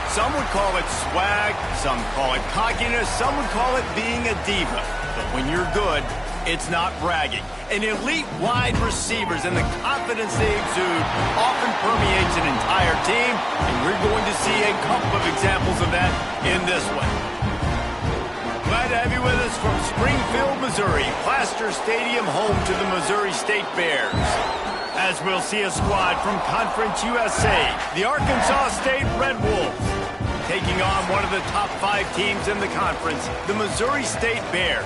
Some would call it swag, some call it cockiness, some would call it being a diva. But when you're good, it's not bragging. An elite wide receivers and the confidence they exude often permeates an entire team, and we're going to see a couple of examples of that in this one. Glad to have you with us from Springfield, Missouri, Plaster Stadium, home to the Missouri State Bears. As we'll see a squad from Conference USA, the Arkansas State Red Wolves, taking on one of the top 5 teams in the conference, the Missouri State Bears.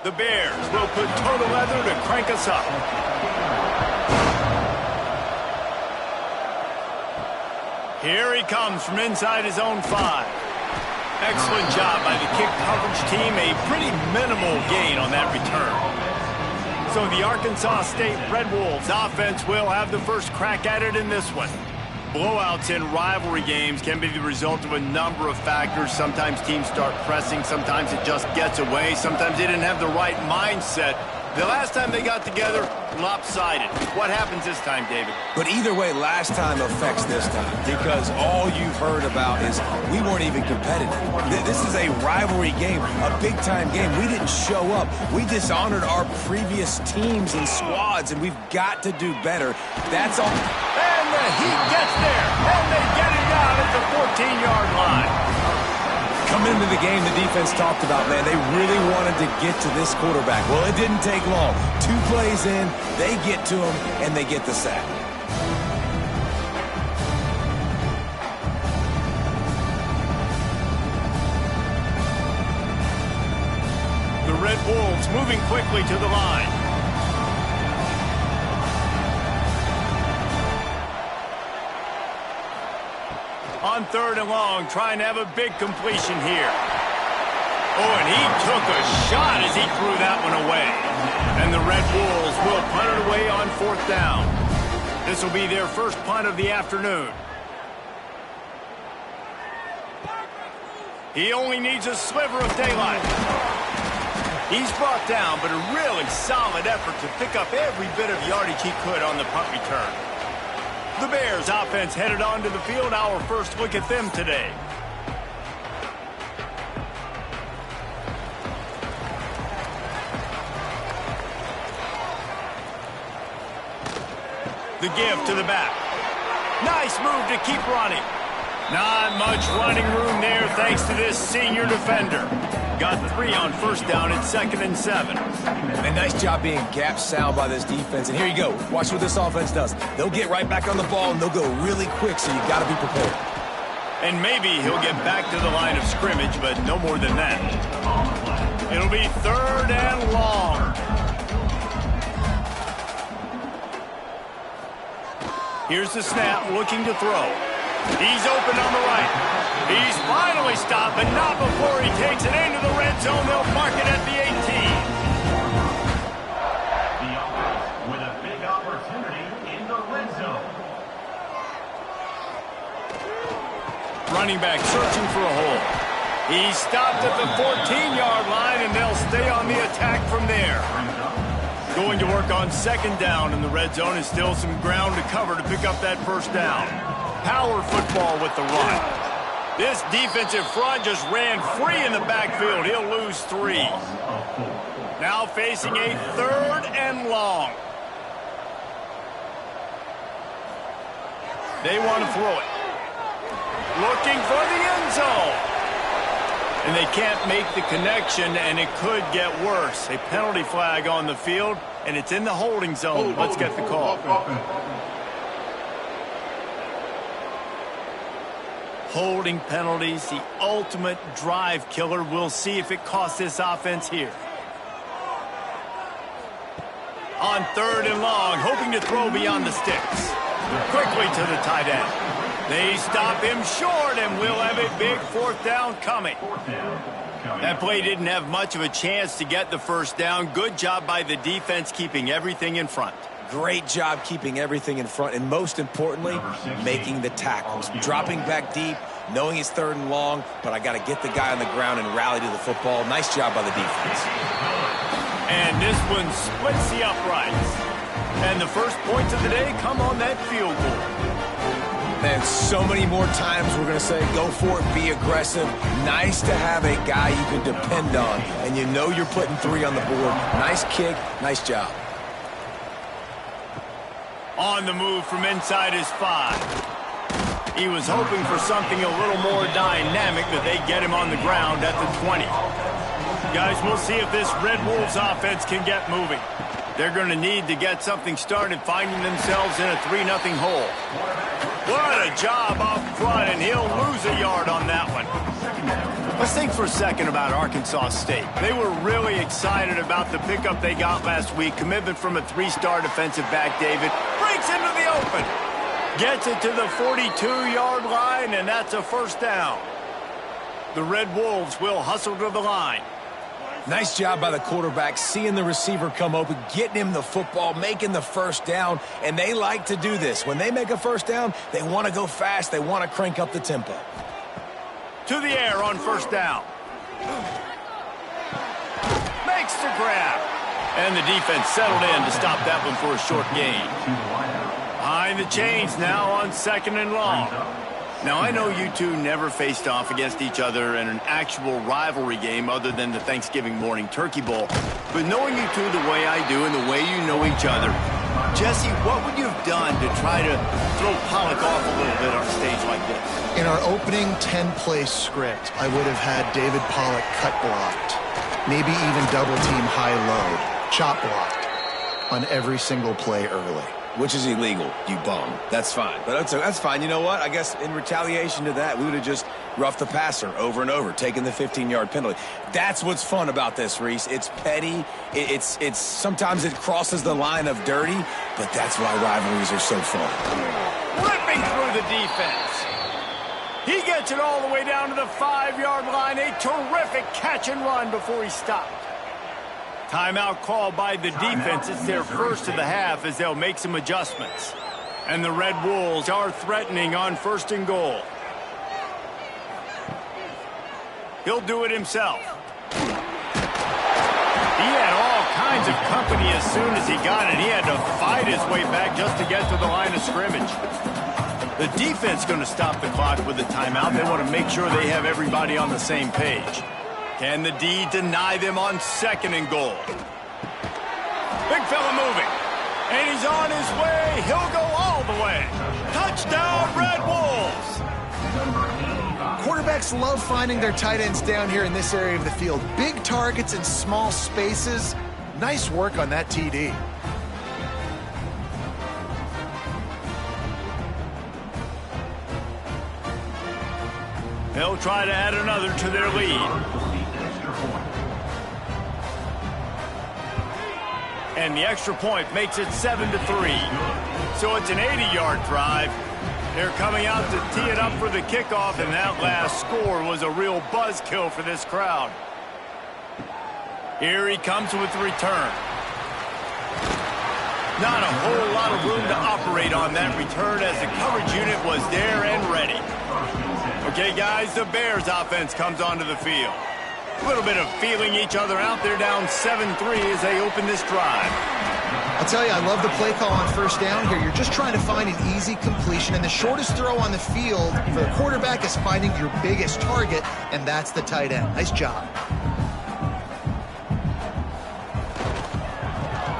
The Bears will put total leather to crank us up. Here he comes from inside his own 5. Excellent job by the kick coverage team. A pretty minimal gain on that return. So the Arkansas State Red Wolves offense will have the first crack at it in this one. Blowouts in rivalry games can be the result of a number of factors. Sometimes teams start pressing. Sometimes it just gets away. Sometimes they didn't have the right mindset. The last time they got together, lopsided. What happens this time, David? But either way, last time affects this time because all you've heard about is we weren't even competitive. This is a rivalry game, a big-time game. We didn't show up. We dishonored our previous teams and squads, and we've got to do better. That's all. And the Heat gets there, and they get it down at the 14-yard line. Coming into the game, the defense talked about, man, they really wanted to get to this quarterback. Well, it didn't take long. 2 plays in, they get to him, and they get the sack. The Red Wolves moving quickly to the line. On 3rd and long, trying to have a big completion here. Oh, and he took a shot as he threw that one away. And the Red Wolves will punt it away on 4th down. This will be their first punt of the afternoon. He only needs a sliver of daylight. He's brought down, but a really solid effort to pick up every bit of yardage he could on the punt return. The Bears offense headed onto the field. Our first look at them today. The give to the back. Nice move to keep running. Not much running room there thanks to this senior defender. Got 3 on 1st down at 2nd and 7. And nice job being gap sound by this defense. And here you go. Watch what this offense does. They'll get right back on the ball, and they'll go really quick, so you got to be prepared. And maybe he'll get back to the line of scrimmage, but no more than that. It'll be 3rd and long. Here's the snap, looking to throw. He's open on the right. He's finally stopped, but not before he takes it into the red zone. They'll mark it at the 18. The offense with a big opportunity in the red zone. Running back searching for a hole. He stopped at the 14-yard line, and they'll stay on the attack from there. Going to work on 2nd down in the red zone, and still some ground to cover to pick up that 1st down. Power football with the run. This defensive front just ran free in the backfield. He'll lose 3. Now facing a 3rd and long. They want to throw it. Looking for the end And they can't make the connection, and it could get worse. A penalty flag on the field, and it's in the holding zone. Let's get the call. Holding penalties, the ultimate drive killer. We'll see if it costs this offense here. On 3rd and long, hoping to throw beyond the sticks. Quickly to the tight end. They stop him short, and we'll have a big 4th down coming. That play didn't have much of a chance to get the 1st down. Good job by the defense keeping everything in front. Great job keeping everything in front, and most importantly, making the tackles. Dropping back deep, knowing it's 3rd and long, but I got to get the guy on the ground and rally to the football. Nice job by the defense. And this one splits the uprights. And the first points of the day come on that field goal. And so many more times we're going to say, go for it, be aggressive. Nice to have a guy you can depend on, and you know you're putting 3 on the board. Nice kick, nice job. On the move from inside his 5. He was hoping for something a little more dynamic, but they get him on the ground at the 20. Guys, we'll see if this Red Wolves offense can get moving. They're going to need to get something started, finding themselves in a 3-0 hole. What a job up front, and he'll lose a yard on that one. Let's think for a second about Arkansas State. They were really excited about the pickup they got last week. Commitment from a 3-star defensive back, David. Breaks into the open. Gets it to the 42-yard line, and that's a 1st down. The Red Wolves will hustle to the line. Nice job by the quarterback, seeing the receiver come open, getting him the football, making the 1st down, and they like to do this. When they make a 1st down, they want to go fast. They want to crank up the tempo. To the air on 1st down. Makes the grab. And the defense settled in to stop that one for a short gain. Behind the chains now on 2nd and long. Now, I know you two never faced off against each other in an actual rivalry game other than the Thanksgiving morning turkey bowl. But knowing you two the way I do and the way you know each other, Jesse, what would you have done to try to throw Pollock off a little bit on a stage like this? In our opening 10-play script, I would have had David Pollock cut blocked, maybe even double-team high-low, chop blocked on every single play early. Which is illegal, you bum. That's fine. But that's fine. You know what? I guess in retaliation to that, we would have just roughed the passer over and over, taking the 15-yard penalty. That's what's fun about this, Reese. It's petty. It's sometimes it crosses the line of dirty, but that's why rivalries are so fun. Ripping through the defense. He gets it all the way down to the 5-yard line. A terrific catch and run before he stopped. Timeout called by the defense. It's their first of the half as they'll make some adjustments. And the Red Wolves are threatening on 1st and goal. He'll do it himself. He had all kinds of company as soon as he got it. He had to fight his way back just to get to the line of scrimmage. The defense going to stop the clock with a timeout. They want to make sure they have everybody on the same page. Can the D deny them on 2nd and goal? Big fella moving. And he's on his way. He'll go all the way. Touchdown, Red Wolves. Quarterbacks love finding their tight ends down here in this area of the field. Big targets in small spaces. Nice work on that TD. They'll try to add another to their lead. And the extra point makes it 7-3. So it's an 80-yard drive. They're coming out to tee it up for the kickoff, and that last score was a real buzzkill for this crowd. Here he comes with the return. Not a whole lot of room to operate on that return as the coverage unit was there and ready. Okay, guys, the Bears offense comes onto the field. A little bit of feeling each other out. They're down 7-3 as they open this drive. I'll tell you, I love the play call on 1st down here. You're just trying to find an easy completion, and the shortest throw on the field for the quarterback is finding your biggest target, and that's the tight end. Nice job.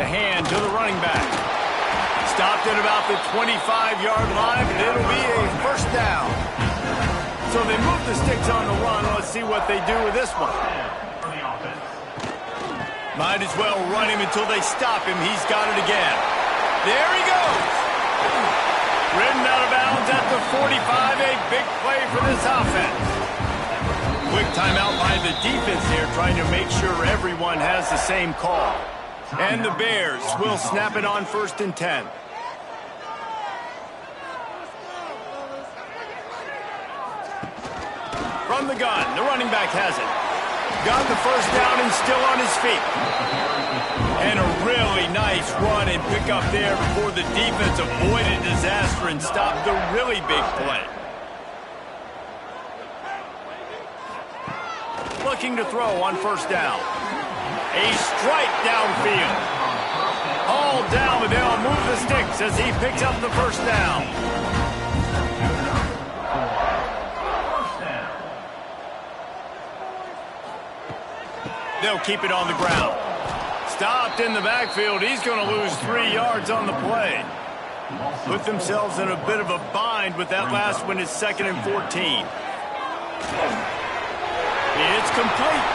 The hand to the running back. Stopped at about the 25-yard line, but it'll be a 1st down. So they move the sticks on the run. Let's see what they do with this one. Might as well run him until they stop him. He's got it again. There he goes. Ridden out of bounds at the 45. A big play for this offense. Quick timeout by the defense here, trying to make sure everyone has the same call. And the Bears will snap it on 1st and 10. From the gun, the running back has it. Got the first down and still on his feet. And a really nice run and pick up there before the defense avoided disaster and stopped the really big play. Looking to throw on 1st down. A strike downfield. All down, but they'll move the sticks as he picks up the 1st down. They'll keep it on the ground. Stopped in the backfield. He's going to lose 3 yards on the play. Put themselves in a bit of a bind with that last one. It's 2nd and 14. It's complete.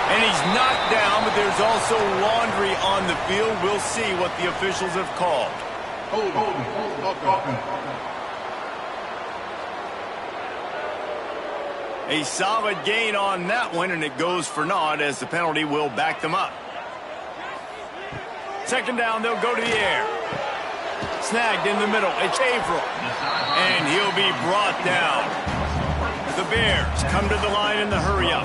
And he's knocked down, but there's also laundry on the field. We'll see what the officials have called. A solid gain on that one, and it goes for naught as the penalty will back them up. 2nd down, they'll go to the air. Snagged in the middle, it's Averill. And he'll be brought down. The Bears come to the line in the hurry-up.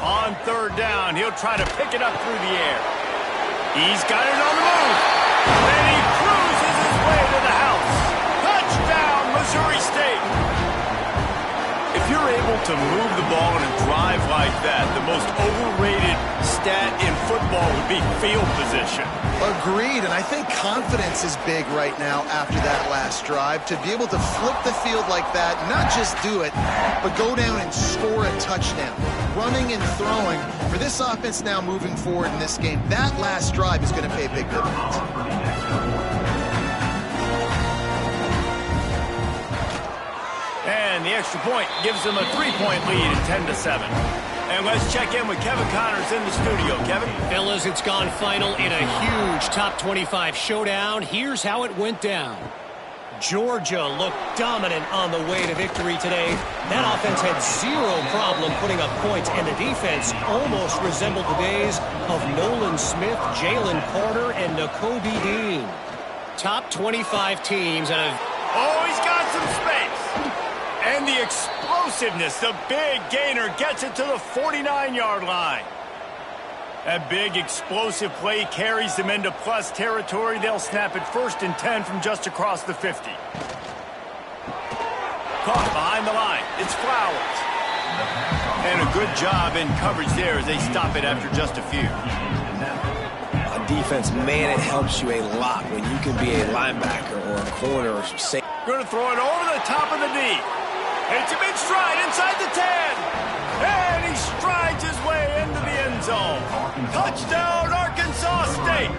On 3rd down, he'll try to pick it up through the air. He's got it on the move. And he cruises his way to the house. Touchdown, Missouri State. If you're able to move the ball in a drive like that, the most overrated stat in football would be field position. Agreed, and I think confidence is big right now after that last drive. To be able to flip the field like that, not just do it, but go down and score a touchdown. Running and throwing, for this offense now moving forward in this game, that last drive is going to pay big dividends. And the extra point gives them a 3-point lead at 10-7. And let's check in with Kevin Connors in the studio. Kevin? Fellas, it's gone final in a huge top 25 showdown. Here's how it went down. Georgia looked dominant on the way to victory today. That offense had zero problem putting up points, and the defense almost resembled the days of Nolan Smith, Jalen Carter, and Nakobe Dean. Top 25 teams that have... Oh, he's got some space. And the explosiveness, the big gainer gets it to the 49-yard line. That big explosive play carries them into plus territory. They'll snap it 1st and 10 from just across the 50. Caught behind the line. It's Flowers. And a good job in coverage there as they stop it after just a few. On defense, man, it helps you a lot when you can be a linebacker or a corner or safety. Going to throw it over the top of the knee. It's a big stride inside the 10. And he strides his way into the end zone. Touchdown, Arkansas State.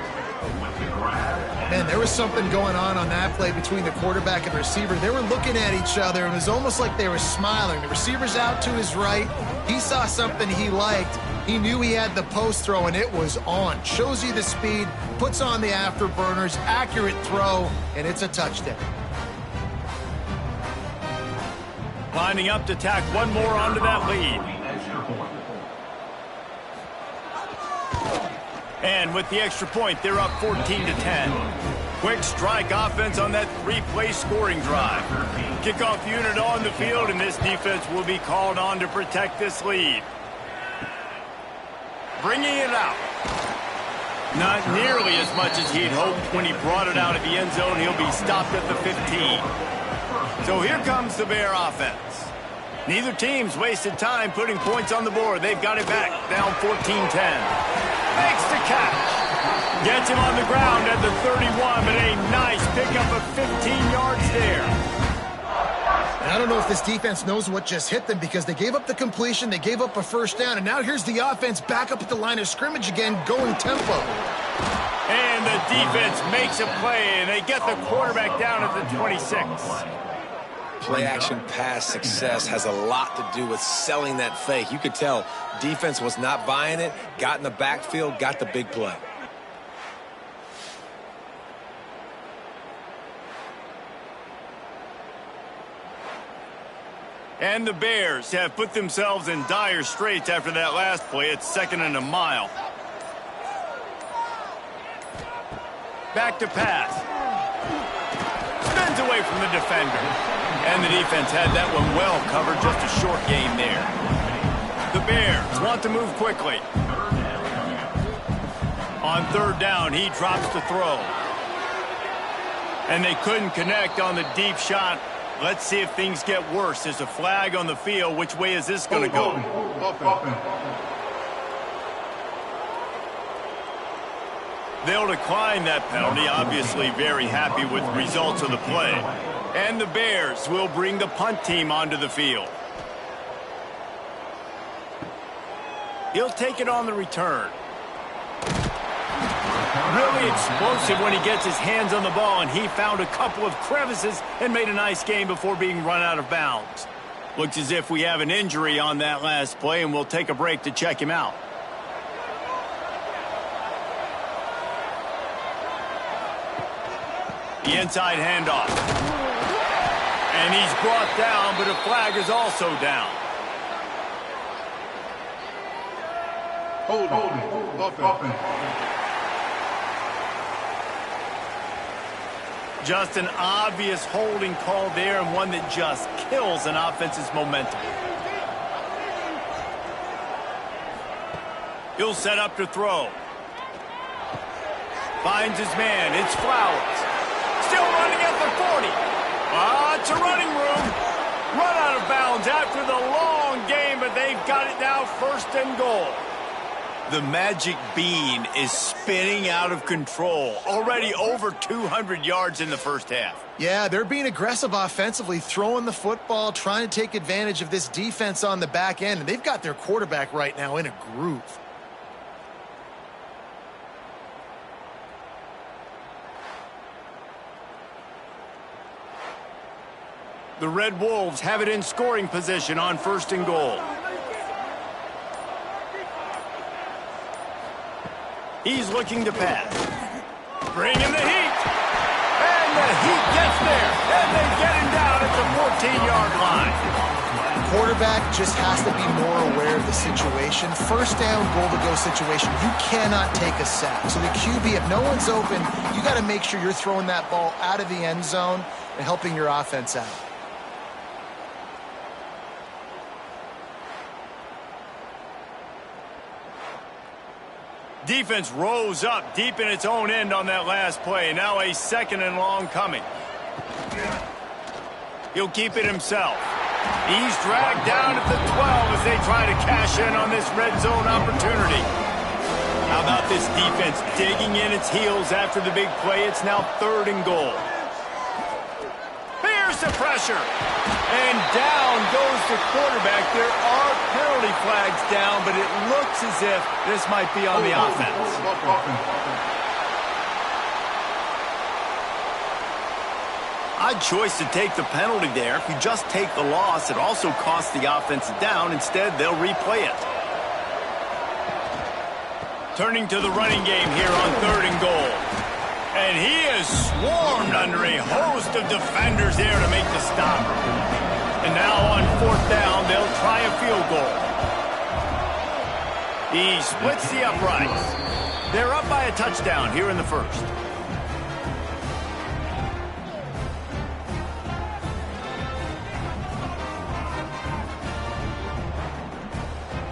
Man, there was something going on that play between the quarterback and receiver. They were looking at each other. It was almost like they were smiling. The receiver's out to his right. He saw something he liked. He knew he had the post throw, and it was on. Shows you the speed, puts on the afterburners, accurate throw, and it's a touchdown. Lining up to tack one more onto that lead. And with the extra point, they're up 14-10. Quick strike offense on that 3-play scoring drive. Kickoff unit on the field, and this defense will be called on to protect this lead. Bringing it out. Not nearly as much as he'd hoped when he brought it out of the end zone. He'll be stopped at the 15. So here comes the Bear offense. Neither team's wasted time putting points on the board. They've got it back, down 14-10. Makes the catch. Gets him on the ground at the 31, but a nice pickup of 15 yards there. And I don't know if this defense knows what just hit them because they gave up the completion, they gave up a first down, and now here's the offense back up at the line of scrimmage again, going tempo. And the defense makes a play, and they get the quarterback down at the 26. Play-action pass success has a lot to do with selling that fake. You could tell defense was not buying it, got in the backfield, got the big play. And the Bears have put themselves in dire straits after that last play. It's 2nd and a mile. Back to pass. Spins away from the defender. And the defense had that one well covered. Just a short game there. The Bears want to move quickly. On 3rd down, he drops the throw. And they couldn't connect on the deep shot. Let's see if things get worse. There's a flag on the field. Which way is this going to go? They'll decline that penalty. Obviously very happy with the results of the play. And the Bears will bring the punt team onto the field. He'll take it on the return. Really explosive when he gets his hands on the ball, and he found a couple of crevices and made a nice game before being run out of bounds. Looks as if we have an injury on that last play, and we'll take a break to check him out. The inside handoff. And he's brought down, but a flag is also down. Offense. Just an obvious holding call there, and one that just kills an offense's momentum. He'll set up to throw. Finds his man. It's Flowers. Still running at the 40. Lots of running room. Run out of bounds after the long game, but they've got it now 1st and goal. The magic bean is spinning out of control. Already over 200 yards in the first half. Yeah, they're being aggressive offensively, throwing the football, trying to take advantage of this defense on the back end, and they've got their quarterback right now in a groove. The Red Wolves have it in scoring position on 1st and goal. He's looking to pass. Bring in the heat. And the heat gets there. And they get him down at the 14-yard line. The quarterback just has to be more aware of the situation. 1st down, goal-to-go situation. You cannot take a sack. So the QB, if no one's open, you got to make sure you're throwing that ball out of the end zone and helping your offense out. Defense rose up deep in its own end on that last play. Now a 2nd and long coming. He'll keep it himself. He's dragged down at the 12 as they try to cash in on this red zone opportunity. How about this defense digging in its heels after the big play? It's now 3rd and goal. Here's the pressure. And down goes the quarterback. There are penalty flags down, but it looks as if this might be on the offense. Odd choice to take the penalty there. If you just take the loss, it also costs the offense down. Instead, they'll replay it. Turning to the running game here on 3rd and goal. And he is swarmed under a host of defenders there to make the stop. And now on 4th down, they'll try a field goal. He splits the uprights. They're up by a touchdown here in the 1st.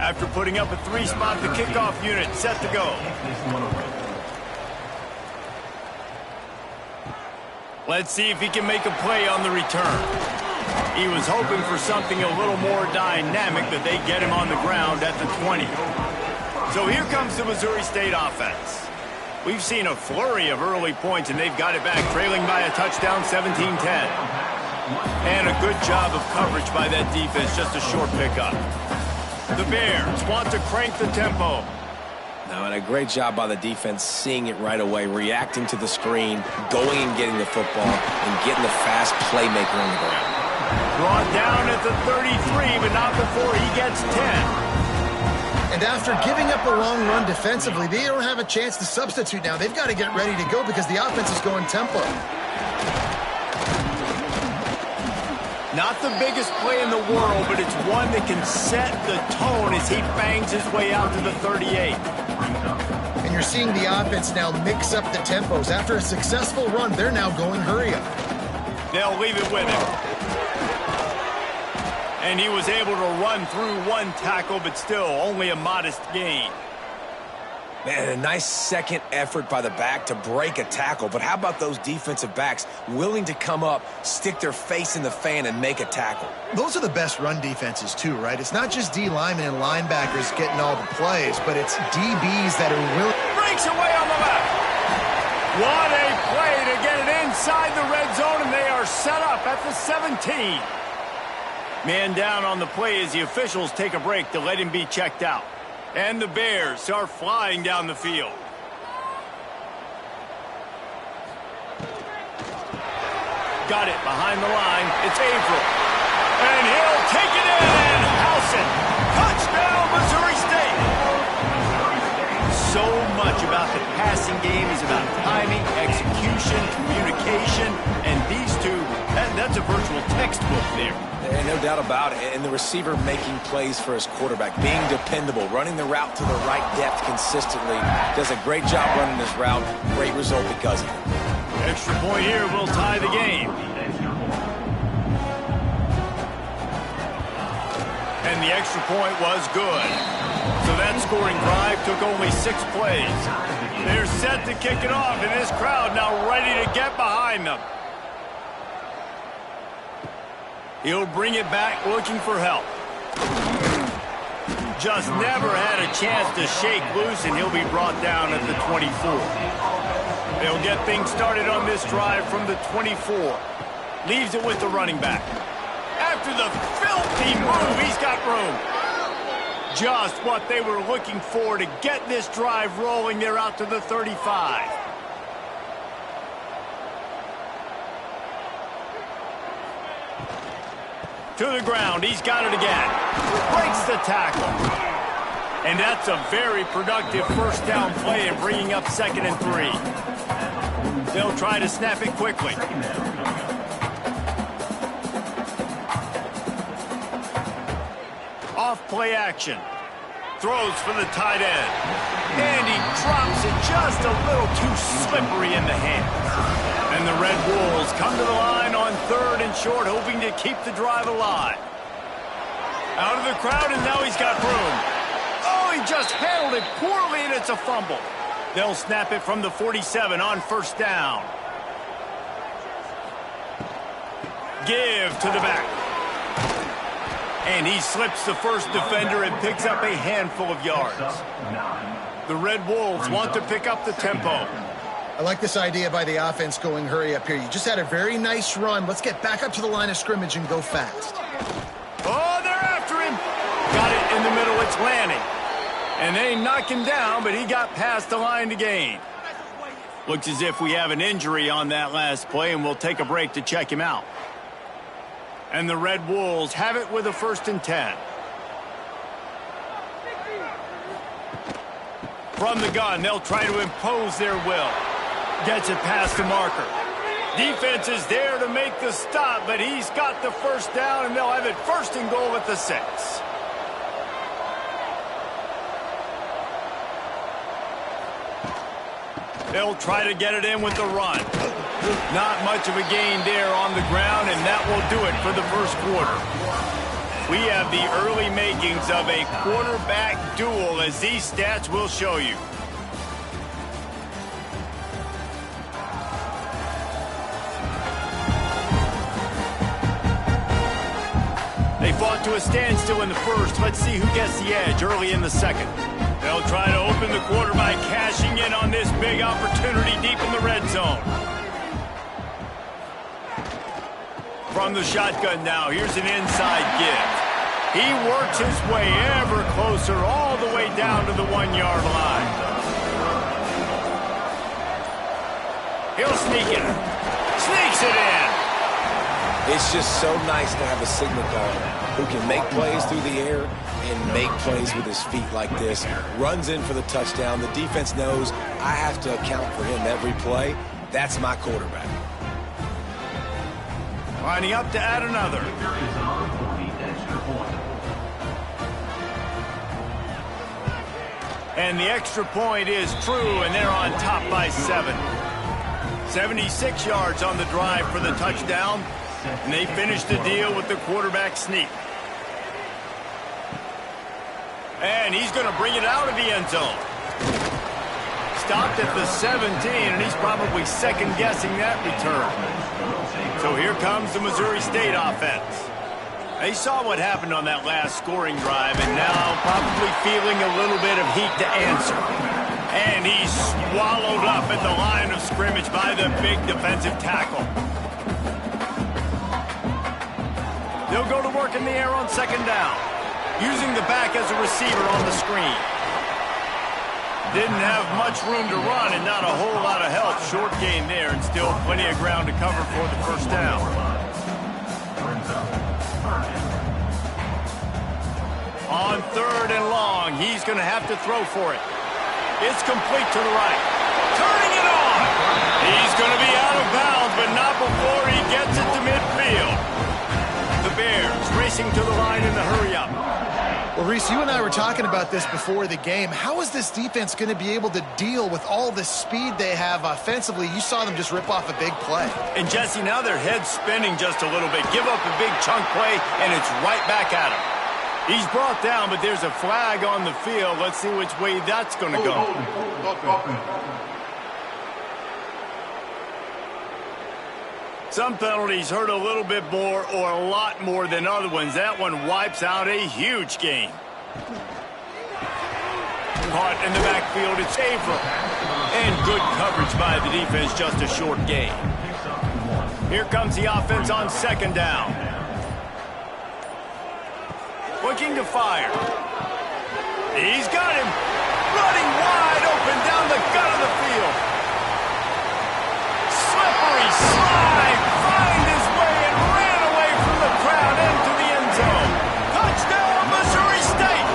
After putting up a 3-spot, the kickoff unit set to go. Let's see if he can make a play on the return. He was hoping for something a little more dynamic, but they get him on the ground at the 20. So here comes the Missouri State offense. We've seen a flurry of early points, and they've got it back, trailing by a touchdown, 17-10. And a good job of coverage by that defense, just a short pickup. The Bears want to crank the tempo. Now, and a great job by the defense seeing it right away, reacting to the screen, going and getting the football, and getting the fast playmaker on the ground. Brought down at the 33, but not before he gets 10. And after giving up a long run defensively, they don't have a chance to substitute now. They've got to get ready to go because the offense is going tempo. Not the biggest play in the world, but it's one that can set the tone as he bangs his way out to the 38. And you're seeing the offense now mix up the tempos. After a successful run, they're now going hurry up. They'll leave it with him. And he was able to run through one tackle, but still only a modest gain. Man, a nice second effort by the back to break a tackle. But how about those defensive backs willing to come up, stick their face in the fan, and make a tackle? Those are the best run defenses too, right? It's not just D linemen and linebackers getting all the plays, but it's DBs that are willing. Breaks away on the left. What a play to get it inside the red zone, and they are set up at the 17. Man down on the play as the officials take a break to let him be checked out. And the Bears are flying down the field. Got it behind the line. It's Averill. And he'll take it in and house it. Touchdown, Missouri State. So much about the passing game is about timing, execution, communication, and these two, that's a virtual textbook there. And no doubt about it. And the receiver making plays for his quarterback, being dependable, running the route to the right depth consistently. Does a great job running this route. Great result because of it. Extra point here will tie the game. And the extra point was good. So that scoring drive took only 6 plays. They're set to kick it off, and this crowd now ready to get behind them. He'll bring it back looking for help. Just never had a chance to shake loose, and he'll be brought down at the 24. They'll get things started on this drive from the 24. Leaves it with the running back. After the filthy move, he's got room. Just what they were looking for to get this drive rolling. They're out to the 35. To the ground, he's got it again. Breaks the tackle. And that's a very productive first down play in bringing up 2nd and 3. They'll try to snap it quickly. Off play action. Throws for the tight end. And he drops it just a little too slippery in the hands. And the Red Wolves come to the line on 3rd and short, hoping to keep the drive alive. Out of the crowd, and now he's got room. Oh, he just handled it poorly, and it's a fumble. They'll snap it from the 47 on 1st down. Give to the back. And he slips the first defender and picks up a handful of yards. The Red Wolves want to pick up the tempo. I like this idea by the offense going hurry up here. You just had a very nice run. Let's get back up to the line of scrimmage and go fast. Oh, they're after him. Got it in the middle. It's Lanning. And they knock him down, but he got past the line to gain. Looks as if we have an injury on that last play, and we'll take a break to check him out. And the Red Wolves have it with a 1st and 10. From the gun, they'll try to impose their will. Gets it past the marker. Defense is there to make the stop, but he's got the first down, and they'll have it 1st and goal at the 6. They'll try to get it in with the run. Not much of a gain there on the ground, and that will do it for the 1st quarter. We have the early makings of a quarterback duel, as these stats will show you. They fought to a standstill in the 1st. Let's see who gets the edge early in the 2nd. They'll try to open the quarter by cashing in on this big opportunity deep in the red zone. from the shotgun now. Here's an inside give. He works his way ever closer all the way down to the 1-yard line. He'll sneak it. Sneaks it in. It's just so nice to have a signal caller who can make plays through the air and make plays with his feet like this. Runs in for the touchdown. The defense knows I have to account for him every play. That's my quarterback. Lining up to add another. And the extra point is true, and they're on top by 7. 76 yards on the drive for the touchdown. And they finish the deal with the quarterback sneak. And he's going to bring it out of the end zone. Stopped at the 17, and he's probably second-guessing that return. So here comes the Missouri State offense. They saw what happened on that last scoring drive, and now probably feeling a little bit of heat to answer. And he's swallowed up at the line of scrimmage by the big defensive tackle. They'll go to work in the air on second down, using the back as a receiver on the screen. Didn't have much room to run and not a whole lot of help. Short gain there and still plenty of ground to cover for the first down. On third and long, he's going to have to throw for it. It's complete to the right. Turning it on. He's going to be out of bounds, but not before he gets it to midfield. The Bears racing to the line in the hurry-up. Well, Reese, you and I were talking about this before the game. How is this defense going to be able to deal with all the speed they have offensively? You saw them just rip off a big play. And, Jesse, now their head's spinning just a little bit. Give up a big chunk play, and it's right back at him. He's brought down, but there's a flag on the field. Let's see which way that's going to go. Some penalties hurt a little bit more or a lot more than other ones. That one wipes out a huge game. Caught in the backfield, it's Averill. And good coverage by the defense, just a short gain. Here comes the offense on second down. Looking to fire. He's got him. Running wide open down the gut of the field. Slippery slide. Find his way and ran away from the crowd into the end zone. Touchdown, Missouri State.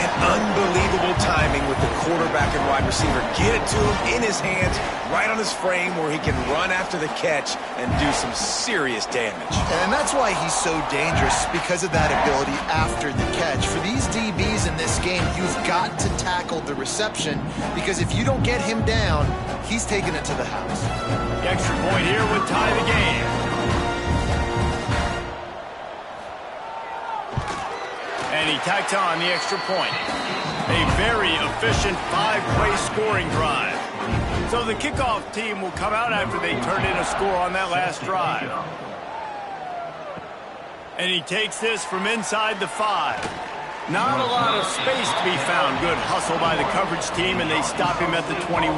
And unbelievable timing with the quarterback and wide receiver. Get it to him in his hands, right on his frame where he can run after the catch and do some serious damage. And that's why he's so dangerous, because of that ability after the catch. For these DBs in this game, you've got to tackle the reception, because if you don't get him down, he's taking it to the house. The extra point here would tie the game. And he tacked on the extra point. A very efficient 5-play scoring drive. So the kickoff team will come out after they turn in a score on that last drive. And he takes this from inside the 5. Not a lot of space to be found. Good hustle by the coverage team, and they stop him at the 21.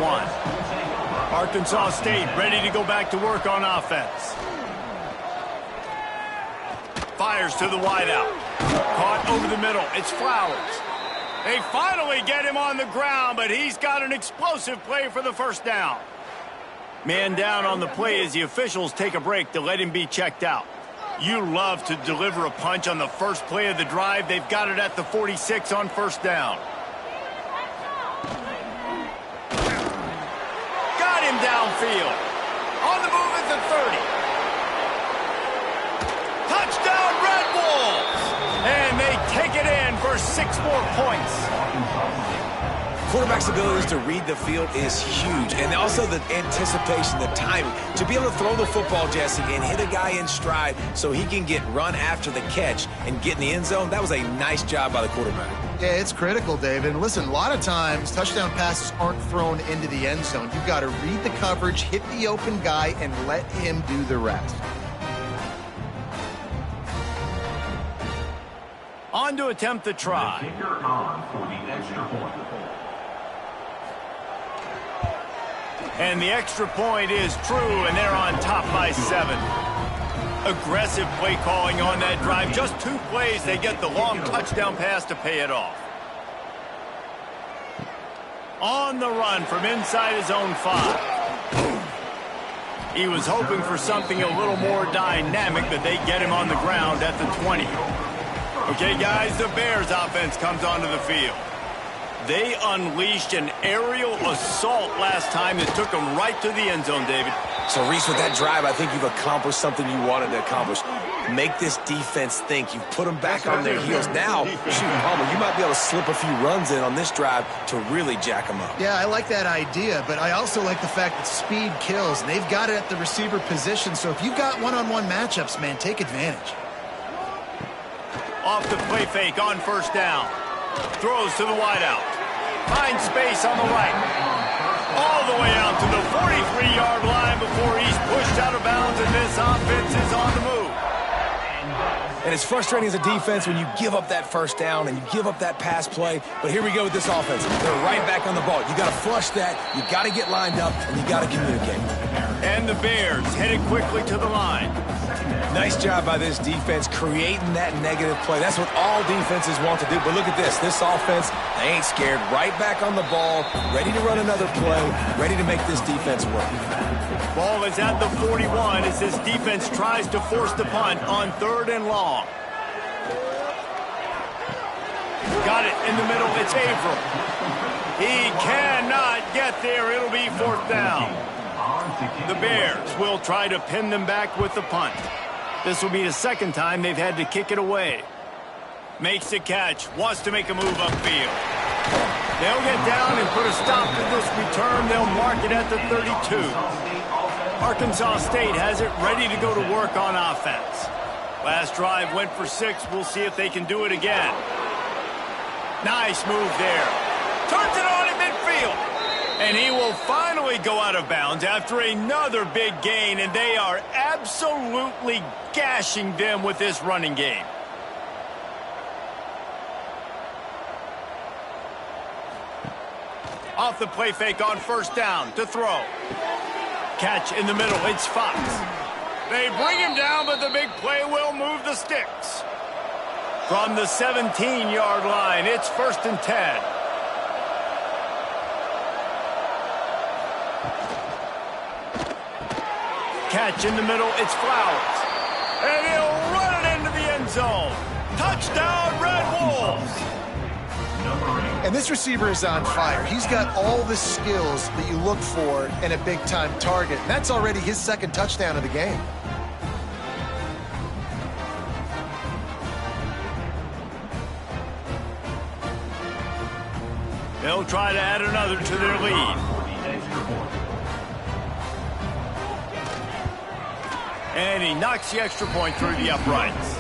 Arkansas State ready to go back to work on offense. Fires to the wideout. Caught over the middle. It's Flowers. They finally get him on the ground, but he's got an explosive play for the first down. Man down on the play as the officials take a break to let him be checked out. You love to deliver a punch on the first play of the drive. They've got it at the 46 on first down. Got him downfield. On the move at the 30. Touchdown, Red Wolves! And they take it in for 6 more points. Quarterback's ability to read the field is huge, and also the anticipation, the timing. To be able to throw the football, Jesse, and hit a guy in stride so he can get run after the catch and get in the end zone, that was a nice job by the quarterback. Yeah, it's critical, David. And listen, a lot of times touchdown passes aren't thrown into the end zone. You've got to read the coverage, hit the open guy, and let him do the rest. On to attempt the try. The kicker on for the extra point. And the extra point is true, and they're on top by 7. Aggressive play calling on that drive. Just 2 plays, they get the long touchdown pass to pay it off. On the run from inside his own 5. He was hoping for something a little more dynamic, but they get him on the ground at the 20. Okay, guys, the Bears offense comes onto the field. They unleashed an aerial assault last time that took them right to the end zone, David. So, Reese, with that drive, I think you've accomplished something you wanted to accomplish. Make this defense think. You've put them back on their heels. Now, shoot, Palmer, you might be able to slip a few runs in on this drive to really jack them up. Yeah, I like that idea, but I also like the fact that speed kills. And they've got it at the receiver position, so if you've got one-on-one matchups, man, take advantage. Off the play fake on first down. Throws to the wideout. Finds space on the right. All the way out to the 43-yard line before he's pushed out of bounds, and this offense is on the move. And it's frustrating as a defense when you give up that first down and you give up that pass play. But here we go with this offense. They're right back on the ball. You got to flush that. You got to get lined up, and you got to communicate. And the Bears headed quickly to the line. Nice job by this defense creating that negative play. That's what all defenses want to do. But look at this. This offense, they ain't scared. Right back on the ball, ready to run another play, ready to make this defense work. Ball is at the 41 as this defense tries to force the punt on 3rd and long. Got it in the middle. It's Averill. He cannot get there. It'll be 4th down. The Bears will try to pin them back with the punt. This will be the 2nd time they've had to kick it away. Makes the catch. Wants to make a move upfield. They'll get down and put a stop to this return. They'll mark it at the 32. Arkansas State has it ready to go to work on offense. Last drive went for 6. We'll see if they can do it again. Nice move there. Turns it on in midfield. And he will finally go out of bounds after another big gain, and they are absolutely gashing them with this running game. Off the play fake on first down to throw. Catch in the middle. It's Fox. They bring him down, but the big play will move the sticks. From the 17-yard line, it's 1st and 10. Catch in the middle, it's Flowers. And he'll run it into the end zone. Touchdown, Red Wolves. And this receiver is on fire. He's got all the skills that you look for in a big-time target. And that's already his 2nd touchdown of the game. They'll try to add another to their lead. And he knocks the extra point through the uprights.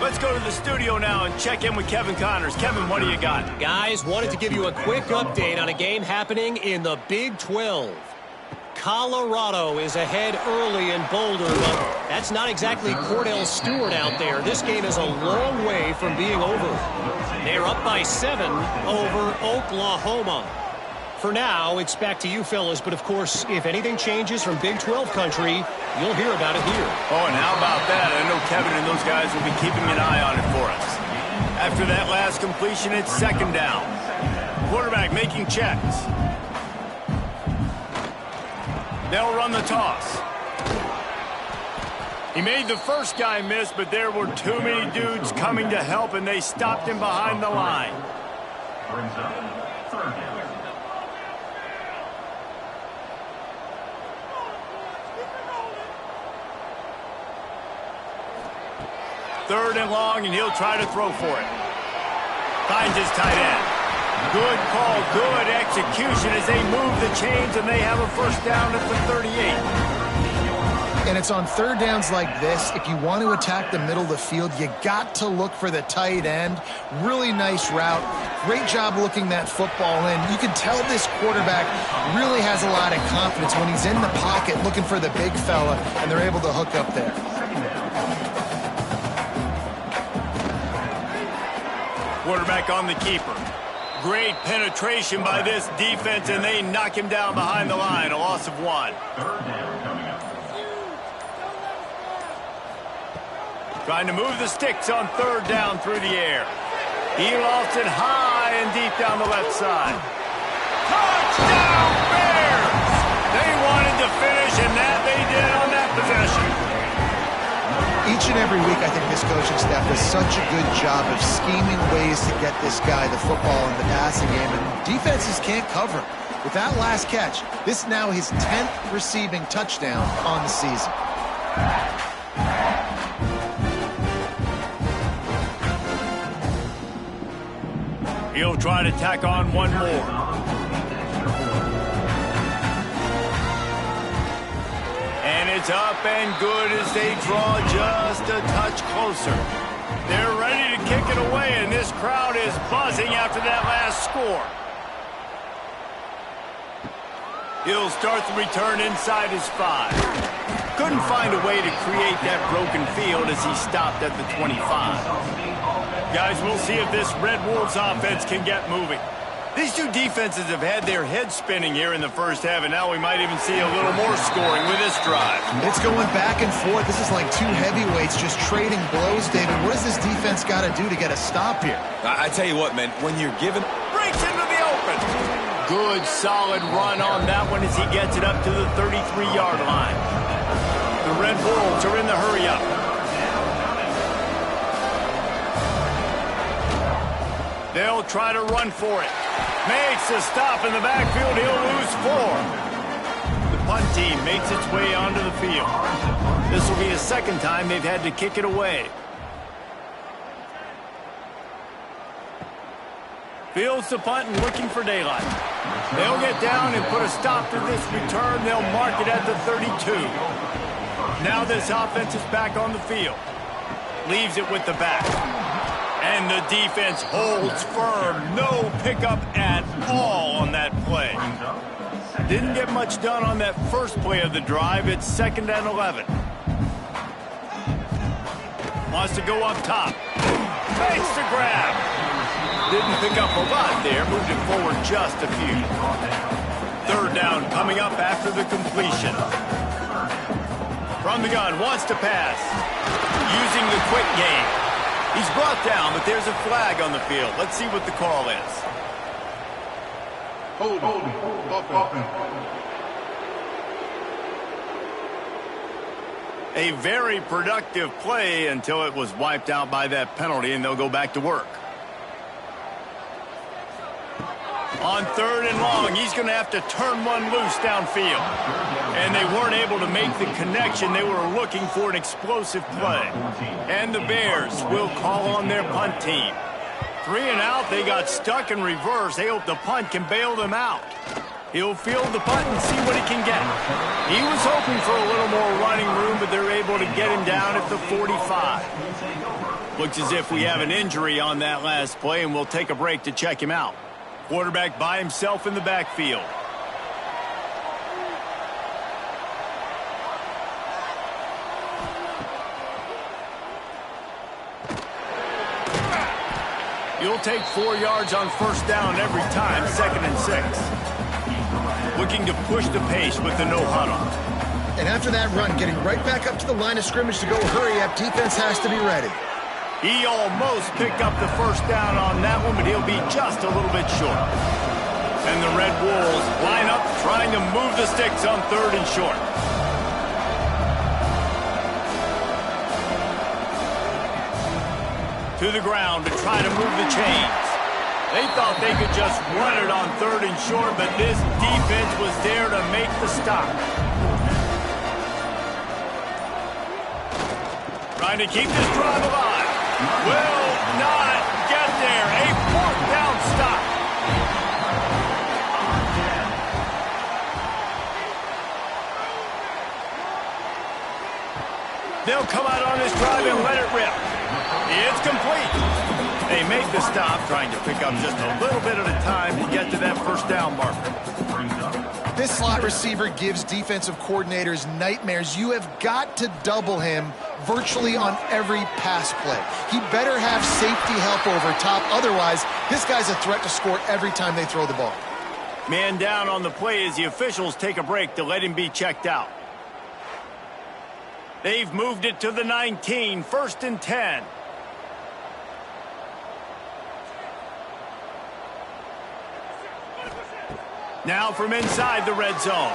Let's go to the studio now and check in with Kevin Connors. Kevin, what do you got? Guys, wanted to give you a quick update on a game happening in the Big 12. Colorado is ahead early in Boulder, but that's not exactly Cordell Stewart out there. This game is a long way from being over. They're up by 7 over Oklahoma. For now, it's back to you fellas, but of course, if anything changes from Big 12 country, you'll hear about it here. Oh, and how about that? I know Kevin and those guys will be keeping an eye on it for us. After that last completion, it's 2nd down. Quarterback making checks. They'll run the toss. He made the first guy miss, but there were too many dudes coming to help, and they stopped him behind the line. Brings up 3rd down. Third and long, and he'll try to throw for it. Finds his tight end. Good call, good execution as they move the chains, and they have a 1st down at the 38. And it's on 3rd downs like this. If you want to attack the middle of the field, you got to look for the tight end. Really nice route. Great job looking that football in. You can tell this quarterback really has a lot of confidence when he's in the pocket looking for the big fella, and they're able to hook up there. Quarterback on the keeper. Great penetration by this defense, and they knock him down behind the line. A loss of 1. 3rd down coming up. Trying to move the sticks on third down through the air. He lost it high and deep down the left side. Touchdown Bears! They wanted to finish, and that they did on that possession. Each and every week, I think this coaching staff does such a good job of scheming ways to get this guy the football in the passing game, and defenses can't cover. With that last catch, this is now his 10th receiving touchdown on the season. He'll try to tack on one more. And it's up and good as they draw just a touch closer. They're ready to kick it away, and this crowd is buzzing after that last score. He'll start the return inside his 5. Couldn't find a way to create that broken field as he stopped at the 25. Guys, we'll see if this Red Wolves offense can get moving. These two defenses have had their heads spinning here in the first half, and now we might even see a little more scoring with this drive. It's going back and forth. This is like two heavyweights just trading blows, David. What does this defense got to do to get a stop here? I tell you what, man, when you're given... Breaks into the open. Good, solid run on that one as he gets it up to the 33-yard line. The Red Wolves are in the hurry-up. They'll try to run for it. Makes a stop in the backfield. He'll lose 4. The punt team makes its way onto the field. This will be the second time they've had to kick it away. Fields the punt and looking for daylight. They'll get down and put a stop to this return. They'll mark it at the 32. Now this offense is back on the field. Leaves it with the back. And the defense holds firm. No pickup at all on that play. Didn't get much done on that first play of the drive. It's 2nd and 11. Wants to go up top. Makes the grab. Didn't pick up a lot there. Moved it forward just a few. 3rd down coming up after the completion. From the gun, wants to pass. Using the quick game. He's brought down, but there's a flag on the field. Let's see what the call is. Hold. A very productive play until it was wiped out by that penalty, and they'll go back to work. On 3rd and long, he's going to have to turn one loose downfield. And they weren't able to make the connection. They were looking for an explosive play. And the Bears will call on their punt team. 3 and out, they got stuck in reverse. They hope the punt can bail them out. He'll field the punt and see what he can get. He was hoping for a little more running room, but they're able to get him down at the 45. Looks as if we have an injury on that last play, and we'll take a break to check him out. Quarterback by himself in the backfield. You'll take 4 yards on 1st down every time, 2nd and 6. Looking to push the pace with the no huddle. And after that run, getting right back up to the line of scrimmage to go hurry up, defense has to be ready. He almost picked up the 1st down on that one, but he'll be just a little bit short. And the Red Wolves line up trying to move the sticks on 3rd and short. To the ground to try to move the chains. They thought they could just run it on 3rd and short, but this defense was there to make the stop. Trying to keep this drive alive. Will not get there. A 4th down stop. They'll come out on this drive and let it rip. It's complete. They make the stop, trying to pick up just a little bit at a time to get to that 1st down marker. This slot receiver gives defensive coordinators nightmares. You have got to double him virtually on every pass play. He better have safety help over top. Otherwise, this guy's a threat to score every time they throw the ball. Man down on the play as the officials take a break to let him be checked out. They've moved it to the 19, 1st and 10. Now from inside the red zone.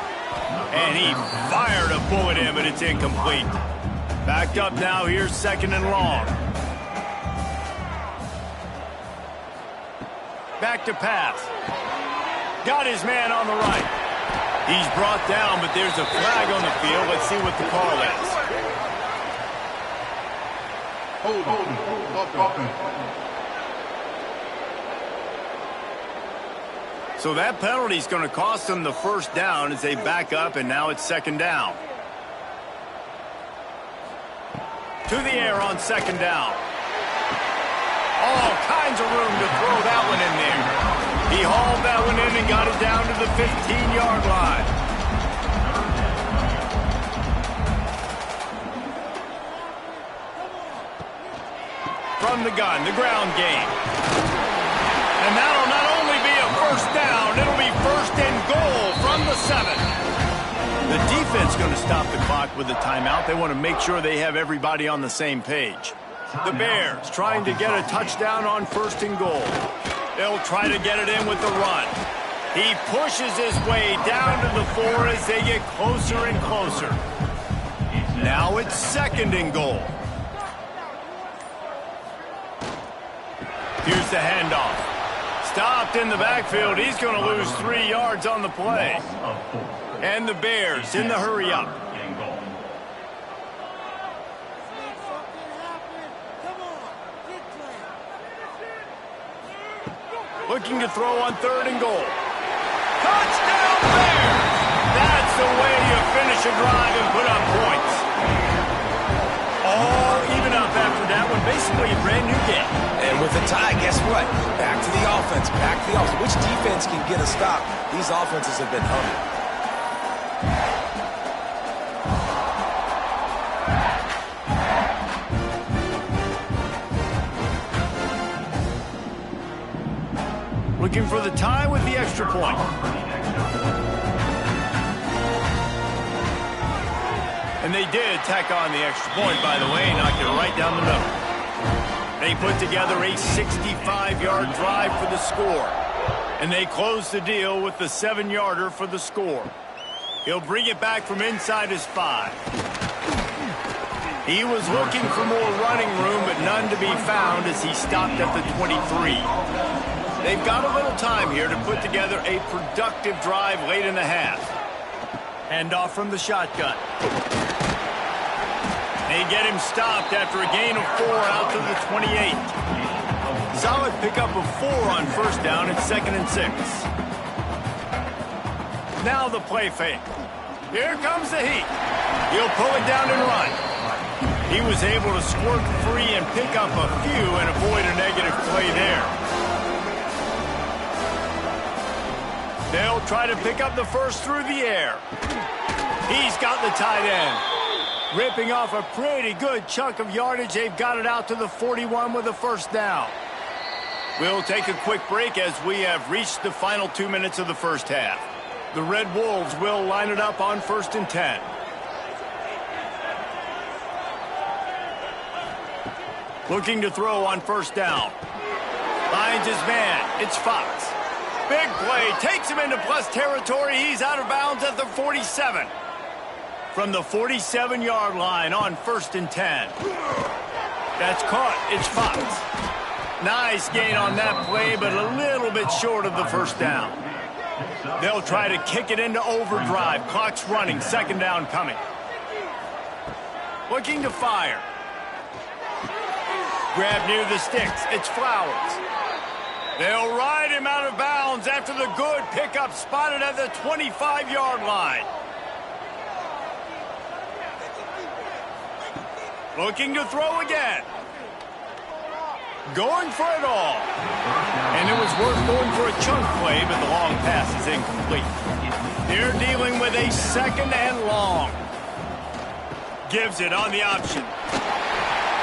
And he fired a bullet in, but it's incomplete. Backed up now, here's 2nd and long. Back to pass. Got his man on the right. He's brought down, but there's a flag on the field. Let's see what the call is. So that penalty is going to cost them the 1st down as they back up, and now it's 2nd down. To the air on 2nd down. All kinds of room to throw that one in there. He hauled that one in and got it down to the 15-yard line. From the gun, the ground game. And that'll not only be a 1st down, it'll be 1st and goal from the 7. The defense going to stop the clock with a timeout. They want to make sure they have everybody on the same page. The Bears trying to get a touchdown on 1st and goal. They'll try to get it in with the run. He pushes his way down to the 4 as they get closer and closer. Now it's 2nd and goal. Here's the handoff. Stopped in the backfield. He's going to lose 3 yards on the play. And the Bears in the hurry up. Looking to throw on 3rd and goal. Touchdown Bears! That's the way you finish a drive and put up points. All even up after that one. Basically a brand new game. And with a tie, guess what? Back to the offense. Back to the offense. Which defense can get a stop? These offenses have been humming. Looking for the tie with the extra point. And they did tack on the extra point, by the way, knocked it right down the middle. They put together a 65-yard drive for the score. And they close the deal with the 7-yarder for the score. He'll bring it back from inside his 5. He was looking for more running room, but none to be found as he stopped at the 23. They've got a little time here to put together a productive drive late in the half. Handoff from the shotgun. They get him stopped after a gain of 4 out to the 28. Solid pickup of 4 on 1st down. It's 2nd and 6. Now the play fake. Here comes the heat. He'll pull it down and run. He was able to squirt free and pick up a few and avoid a negative play there. They'll try to pick up the 1st through the air. He's got the tight end. Ripping off a pretty good chunk of yardage. They've got it out to the 41 with a 1st down. We'll take a quick break as we have reached the final 2 minutes of the 1st half. The Red Wolves will line it up on 1st and 10. Looking to throw on 1st down. Finds his man. It's Fox. Big play. Takes him into plus territory. He's out of bounds at the 47. From the 47-yard line on 1st and 10. That's caught. It's Fox. Nice gain on that play, but a little bit short of the 1st down. They'll try to kick it into overdrive. Clock's running. 2nd down coming. Looking to fire. Grab near the sticks. It's Flowers. They'll ride him out of bounds after the good pickup spotted at the 25-yard line. Looking to throw again. Going for it all. And it was worth going for a chunk play, but the long pass is incomplete. They're dealing with a 2nd and long. Gives it on the option.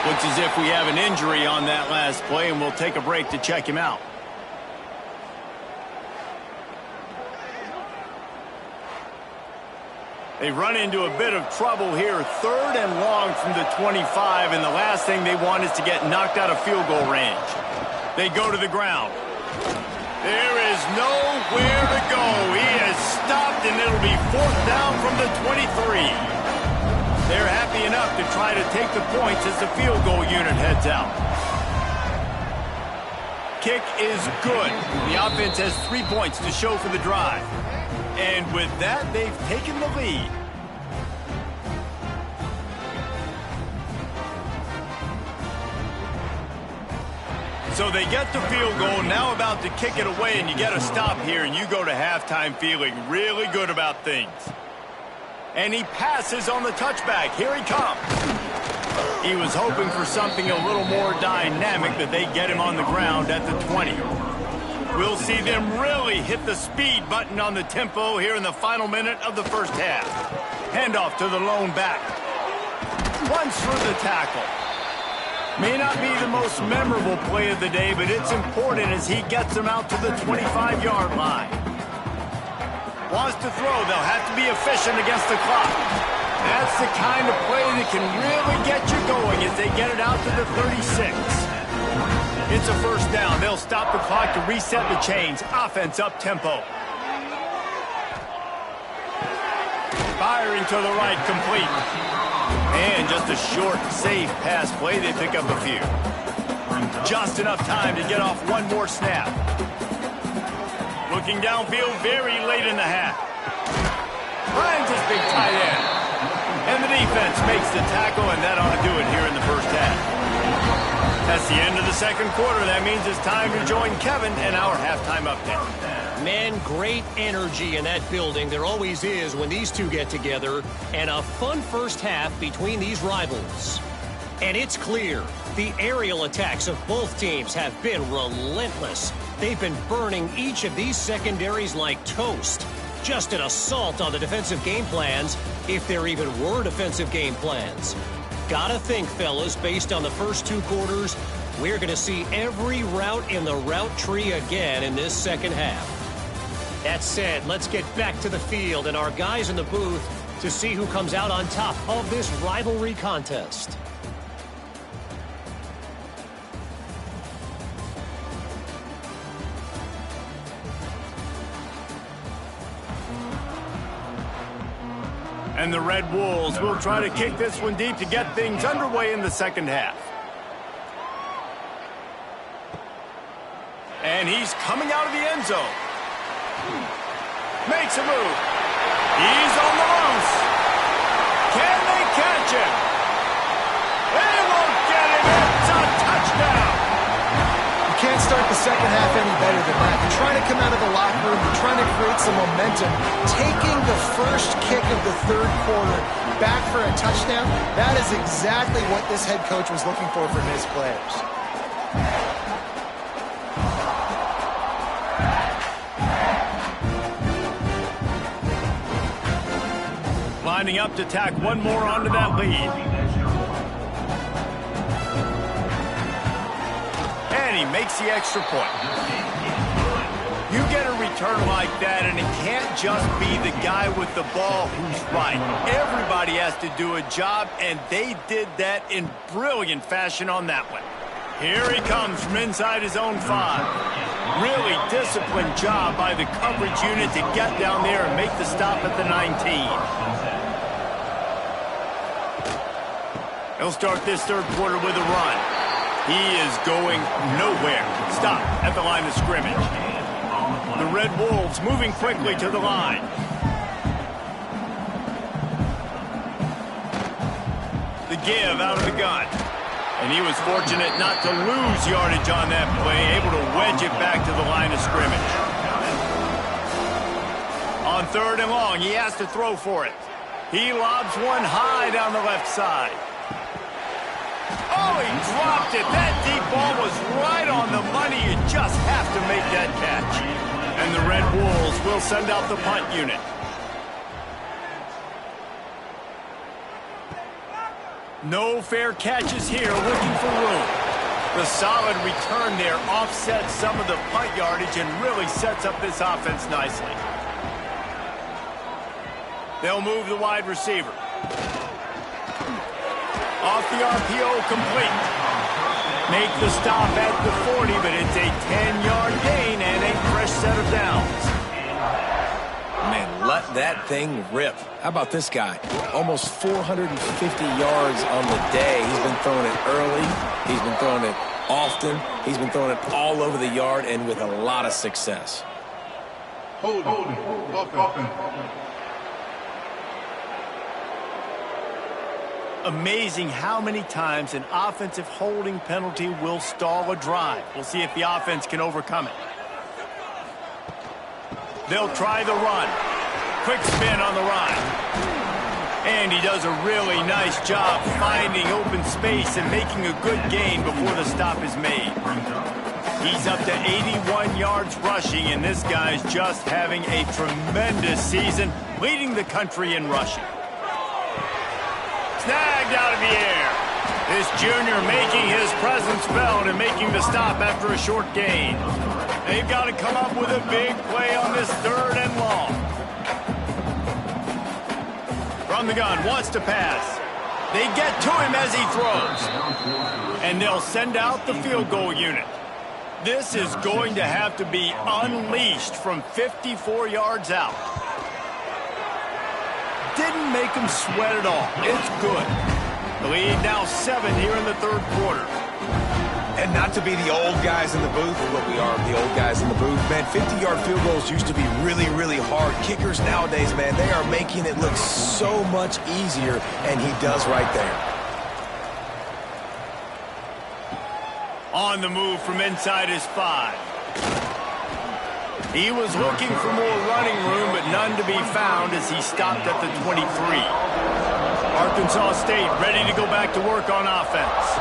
Looks as if we have an injury on that last play, and we'll take a break to check him out. They run into a bit of trouble here, 3rd and long from the 25, and the last thing they want is to get knocked out of field goal range. They go to the ground. There is nowhere to go. He is stopped, and it'll be 4th down from the 23. They're happy enough to try to take the points as the field goal unit heads out. Kick is good. The offense has 3 points to show for the drive. And with that, they've taken the lead. So they get the field goal, now about to kick it away, and you get a stop here, and you go to halftime feeling really good about things. And he passes on the touchback. Here he comes. He was hoping for something a little more dynamic, but they get him on the ground at the 20. We'll see them really hit the speed button on the tempo here in the final minute of the first half. Handoff to the lone back. Runs through the tackle. May not be the most memorable play of the day, but it's important as he gets them out to the 25-yard line. Wants to throw. They'll have to be efficient against the clock. That's the kind of play that can really get you going as they get it out to the 36. It's a 1st down. They'll stop the clock to reset the chains. Offense up-tempo. Firing to the right, complete. And just a short, safe pass play. They pick up a few. Just enough time to get off one more snap. Looking downfield very late in the half. Finds his big tight end. And the defense makes the tackle, and that ought to do it here in the first half. That's the end of the second quarter. That means it's time to join Kevin and our halftime update. Man, great energy in that building. There always is when these two get together. And a fun first half between these rivals. And it's clear, the aerial attacks of both teams have been relentless. They've been burning each of these secondaries like toast. Just an assault on the defensive game plans, if there even were defensive game plans. Gotta think, fellas, based on the first 2 quarters, we're going to see every route in the route tree again in this second half. That said, let's get back to the field and our guys in the booth to see who comes out on top of this rivalry contest. And the Red Wolves will try to kick this one deep to get things underway in the second half. And he's coming out of the end zone. Makes a move. He's on the loose. Can they catch him? They won't get him. It's a touchdown. You can't start the second half any better than that. You're trying to come out of the locker room. You're trying to create some momentum. Taking the first kick of the third quarter back for a touchdown, that is exactly what this head coach was looking for from his players. Lining up to tack one more onto that lead. And he makes the extra point. You get a return like that, and it can't just be the guy with the ball who's right. Everybody has to do a job, and they did that in brilliant fashion on that one. Here he comes from inside his own 5. Really disciplined job by the coverage unit to get down there and make the stop at the 19. He'll start this third quarter with a run. He is going nowhere. Stop at the line of scrimmage. The Red Wolves moving quickly to the line. The give out of the gun. And he was fortunate not to lose yardage on that play, able to wedge it back to the line of scrimmage. On 3rd and long, he has to throw for it. He lobs one high down the left side. Oh, he dropped it. That deep ball was right on the money. You just have to make that catch. And the Red Wolves will send out the punt unit. No fair catches here, looking for room. The solid return there offsets some of the punt yardage and really sets up this offense nicely. They'll move the wide receiver. Off the RPO, complete. Make the stop at the 40, but it's a 10-yard gain and a fresh set of downs. Man, let that thing rip. How about this guy? Almost 450 yards on the day. He's been throwing it early. He's been throwing it often. He's been throwing it all over the yard and with a lot of success. Hold it. Amazing how many times an offensive holding penalty will stall a drive. We'll see if the offense can overcome it. They'll try the run. Quick spin on the run. And he does a really nice job finding open space and making a good gain before the stop is made. He's up to 81 yards rushing, and this guy's just having a tremendous season, leading the country in rushing. Snagged out of the air. This junior making his presence felt and making the stop after a short gain. They've got to come up with a big play on this 3rd and long. From the gun, wants to pass. They get to him as he throws. And they'll send out the field goal unit. This is going to have to be unleashed from 54 yards out. Didn't make him sweat at all. It's good. The lead now 7 here in the 3rd quarter. And not to be the old guys in the booth, but we are the old guys in the booth. Man, 50-yard field goals used to be really, really hard. Kickers nowadays, man, they are making it look so much easier, and he does right there. On the move from inside his 5. He was looking for more running room, but none to be found as he stopped at the 23. Arkansas State ready to go back to work on offense.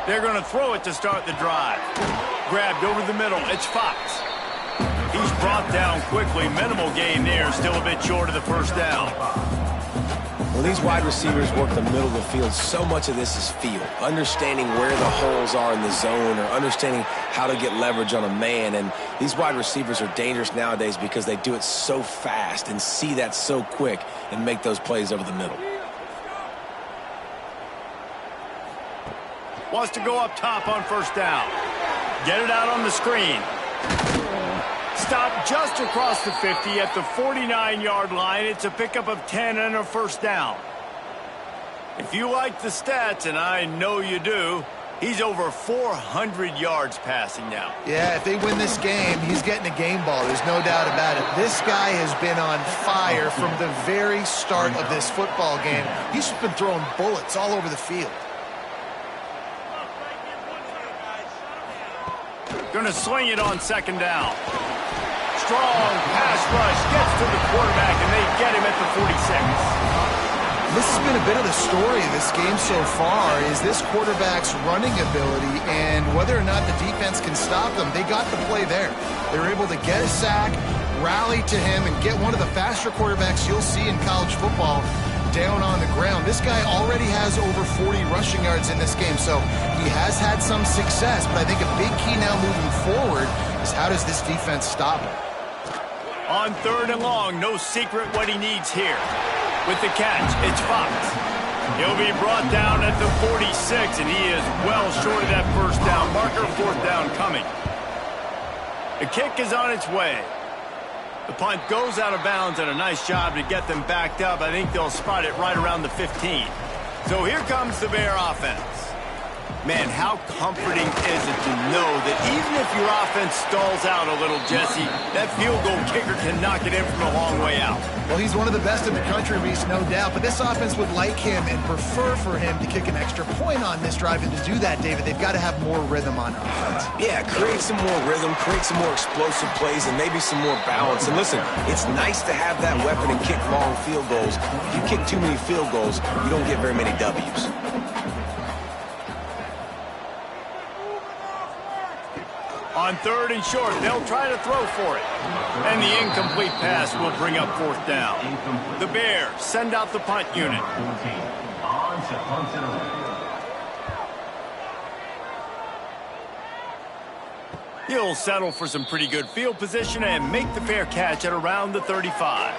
They're going to throw it to start the drive. Grabbed over the middle. It's Fox. He's brought down quickly. Minimal gain there. Still a bit short of the 1st down. When these wide receivers work the middle of the field, so much of this is feel. Understanding where the holes are in the zone or understanding how to get leverage on a man. And these wide receivers are dangerous nowadays because they do it so fast and see that so quick and make those plays over the middle. Wants to go up top on 1st down. Get it out on the screen. Stop just across the 50 at the 49-yard line. It's a pickup of 10 and a 1st down. If you like the stats, and I know you do, he's over 400 yards passing now. Yeah, if they win this game, he's getting a game ball. There's no doubt about it. This guy has been on fire from the very start of this football game. He's been throwing bullets all over the field. Going to sling it on 2nd down. Strong pass rush gets to the quarterback, and they get him at the 46. This has been a bit of the story of this game so far, is this quarterback's running ability and whether or not the defense can stop them. They got the play there. They were able to get a sack, rally to him, and get one of the faster quarterbacks you'll see in college football down on the ground. This guy already has over 40 rushing yards in this game, so he has had some success, but I think a big key now moving forward is how does this defense stop him? On 3rd and long, no secret what he needs here. With the catch, it's Fox. He'll be brought down at the 46, and he is well short of that 1st down marker. 4th down coming. The kick is on its way. The punt goes out of bounds, and a nice job to get them backed up. I think they'll spot it right around the 15. So here comes the Bear offense. Man, how comforting is it to know that even if your offense stalls out a little, Jesse, that field goal kicker can knock it in from a long way out. Well, he's one of the best in the country, Reese, no doubt. But this offense would like him and prefer for him to kick an extra point on this drive. And to do that, David, they've got to have more rhythm on offense. Yeah, create some more rhythm, create some more explosive plays, and maybe some more balance. And listen, it's nice to have that weapon and kick long field goals. If you kick too many field goals, you don't get very many W's. On 3rd and short, they'll try to throw for it. And the incomplete pass will bring up 4th down. The Bears send out the punt unit. On to punt it away. He'll settle for some pretty good field position and make the fair catch at around the 35.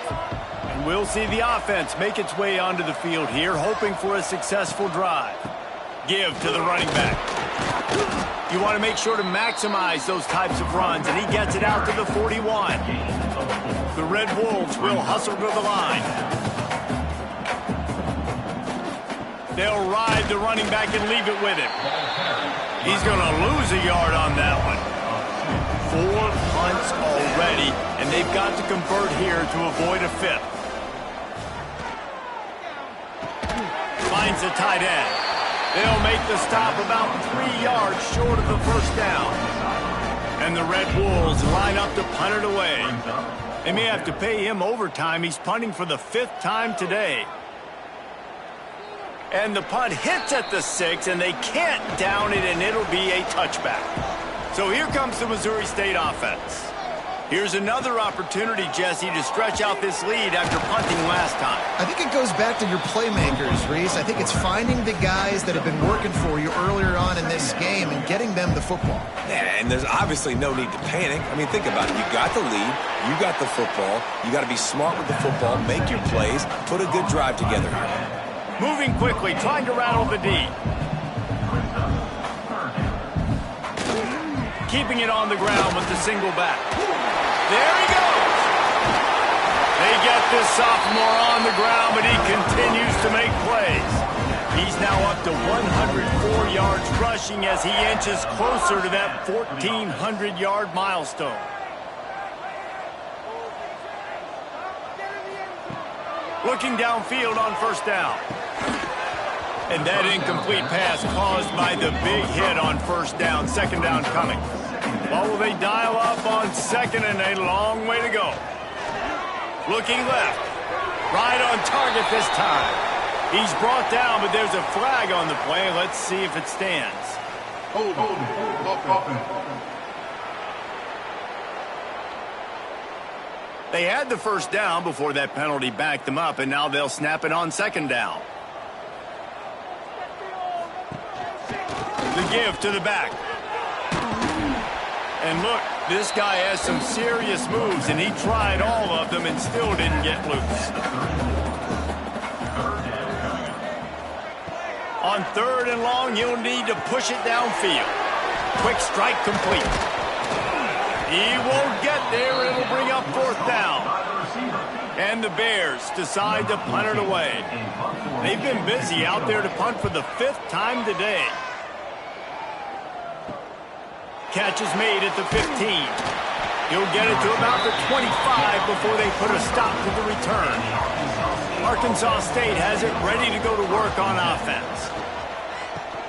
We'll see the offense make its way onto the field here, hoping for a successful drive. Give to the running back. You want to make sure to maximize those types of runs, and he gets it out to the 41. The Red Wolves will hustle to the line. They'll ride the running back and leave it with him. He's going to lose a yard on that one. 4 punts already, and they've got to convert here to avoid a fifth. Finds the tight end. They'll make the stop about 3 yards short of the first down. And the Red Wolves line up to punt it away. They may have to pay him overtime. He's punting for the 5th time today. And the punt hits at the 6, and they can't down it, and it'll be a touchback. So here comes the Missouri State offense. Here's another opportunity, Jesse, to stretch out this lead after punting last time. I think it goes back to your playmakers, Reese. I think it's finding the guys that have been working for you earlier on in this game and getting them the football. Yeah, and there's obviously no need to panic. I mean, think about it. You got the lead. You got the football. You got to be smart with the football, make your plays, put a good drive together. Moving quickly, trying to rattle the D. Keeping it on the ground with the single back. There he goes. They get this sophomore on the ground, but he continues to make plays. He's now up to 104 yards rushing as he inches closer to that 1,400-yard milestone. Looking downfield on first down. And that incomplete pass caused by the big hit on first down. Second down coming. Well, will they dial up on second, and a long way to go. Looking left. Right on target this time. He's brought down, but there's a flag on the play. Let's see if it stands. Hold on. They had the first down before that penalty backed them up, and now they'll snap it on second down. The give to the back. And look, this guy has some serious moves, and he tried all of them and still didn't get loose. On third and long, you'll need to push it downfield. Quick strike complete. He won't get there. It'll bring up fourth down. And the Bears decide to punt it away. They've been busy out there to punt for the 5th time today. Catch is made at the 15. He'll get it to about the 25 before they put a stop to the return. Arkansas State has it ready to go to work on offense.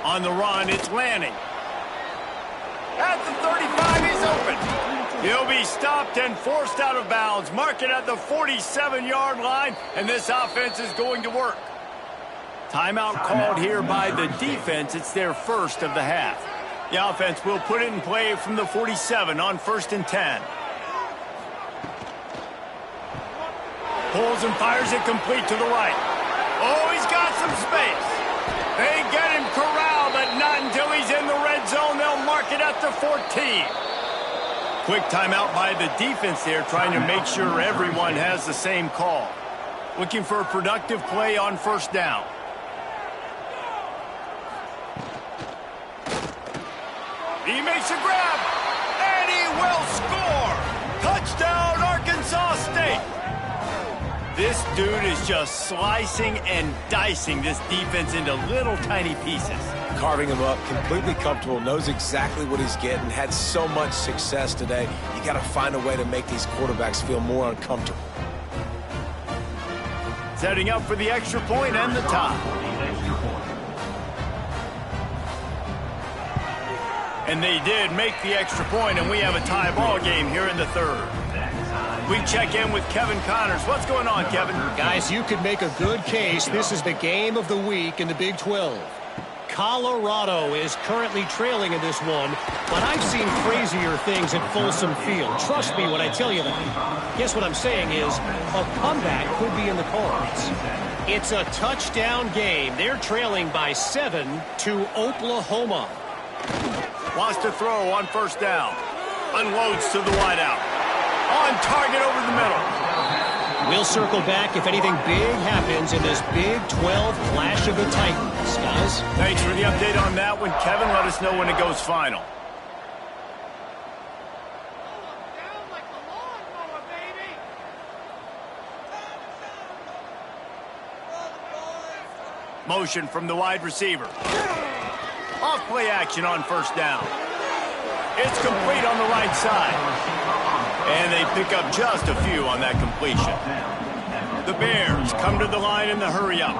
On the run, it's Lanning. At the 35, he's open. He'll be stopped and forced out of bounds. Mark it at the 47-yard line, and this offense is going to work. Timeout called here by the defense. It's their first of the half. The offense will put it in play from the 47 on 1st and 10. Pulls and fires it complete to the right. Oh, he's got some space. They get him corralled, but not until he's in the red zone. They'll mark it at the 14. Quick timeout by the defense there, trying to make sure everyone has the same call. Looking for a productive play on first down. He makes a grab, and he will score. Touchdown, Arkansas State. This dude is just slicing and dicing this defense into little tiny pieces. Carving him up, completely comfortable, knows exactly what he's getting, had so much success today. You got to find a way to make these quarterbacks feel more uncomfortable. Setting up for the extra point and the top. And they did make the extra point, and we have a tie ball game here in the third. We check in with Kevin Connors. What's going on, Kevin? Guys, you could make a good case. This is the game of the week in the Big 12. Colorado is currently trailing in this one, but I've seen crazier things at Folsom Field. Trust me when I tell you that. Guess what I'm saying is a comeback could be in the cards. It's a touchdown game. They're trailing by 7 to Oklahoma. Wants to throw on first down. Unloads to the wideout. On target over the middle. We'll circle back if anything big happens in this Big 12 Clash of the Titans. Guys? Thanks for the update on that one, Kevin. Let us know when it goes final. Motion from the wide receiver. Off play action on first down. It's complete on the right side. And they pick up just a few on that completion. The Bears come to the line in the hurry up.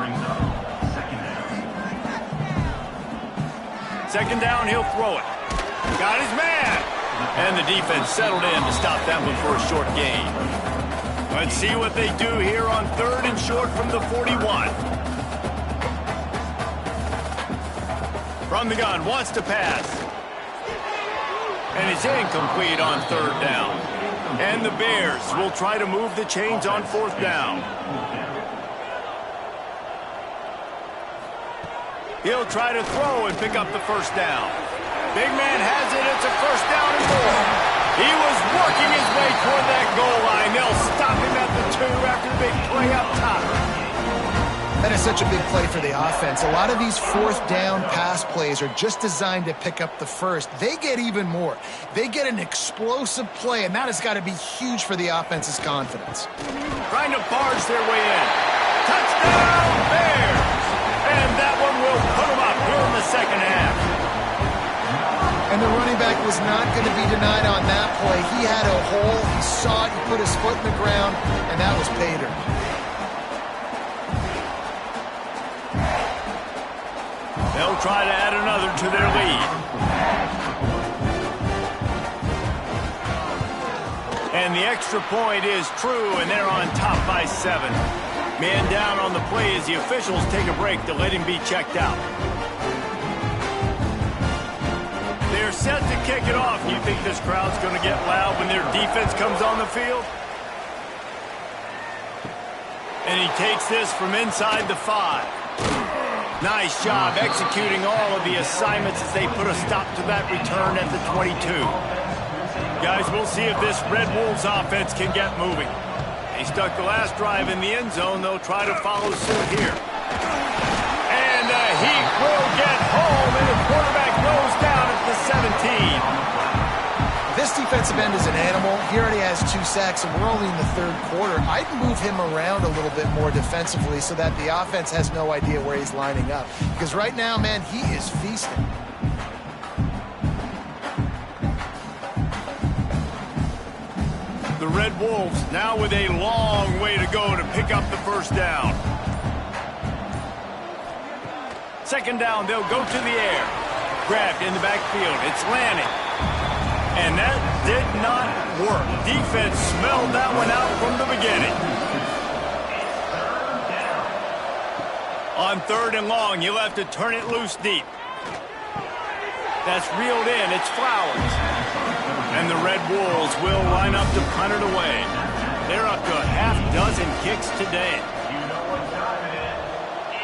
Second down, he'll throw it. Got his man. And the defense settled in to stop that one for a short gain. Let's see what they do here on 3rd and short from the 41. From the gun, wants to pass. And it's incomplete on 3rd down. And the Bears will try to move the chains on 4th down. He'll try to throw and pick up the first down. Big man has it. It's a first down and more. He was working his way toward that goal line. They'll stop him at the 2 after the big play up top. That is such a big play for the offense. A lot of these 4th down pass plays are just designed to pick up the first. They get even more. They get an explosive play, and that has got to be huge for the offense's confidence. Trying to barge their way in. Touchdown, Bears! And that one will put them up here in the second half. And the running back was not going to be denied on that play. He had a hole. He saw it. He put his foot in the ground, and that was pay dirt. They'll try to add another to their lead. And the extra point is true, and they're on top by 7. Man down on the play as the officials take a break to let him be checked out. They're set to kick it off. You think this crowd's going to get loud when their defense comes on the field? And he takes this from inside the 5. Nice job executing all of the assignments as they put a stop to that return at the 22. Guys, we'll see if this Red Wolves offense can get moving. They stuck the last drive in the end zone. They'll try to follow suit here. And the Heat will get home, and the quarterback goes down at the 17. This defensive end is an animal. He already has 2 sacks, and we're only in the 3rd quarter. I'd move him around a little bit more defensively so that the offense has no idea where he's lining up. Because right now, man, he is feasting. The Red Wolves now with a long way to go to pick up the first down. Second down, they'll go to the air. Grabbed in the backfield. It's Lanning. And that did not work. Defense smelled that one out from the beginning. On 3rd and long, you'll have to turn it loose deep. That's reeled in. It's Flowers. And the Red Wolves will line up to punt it away. They're up to a half-dozen kicks today. You know what time it is.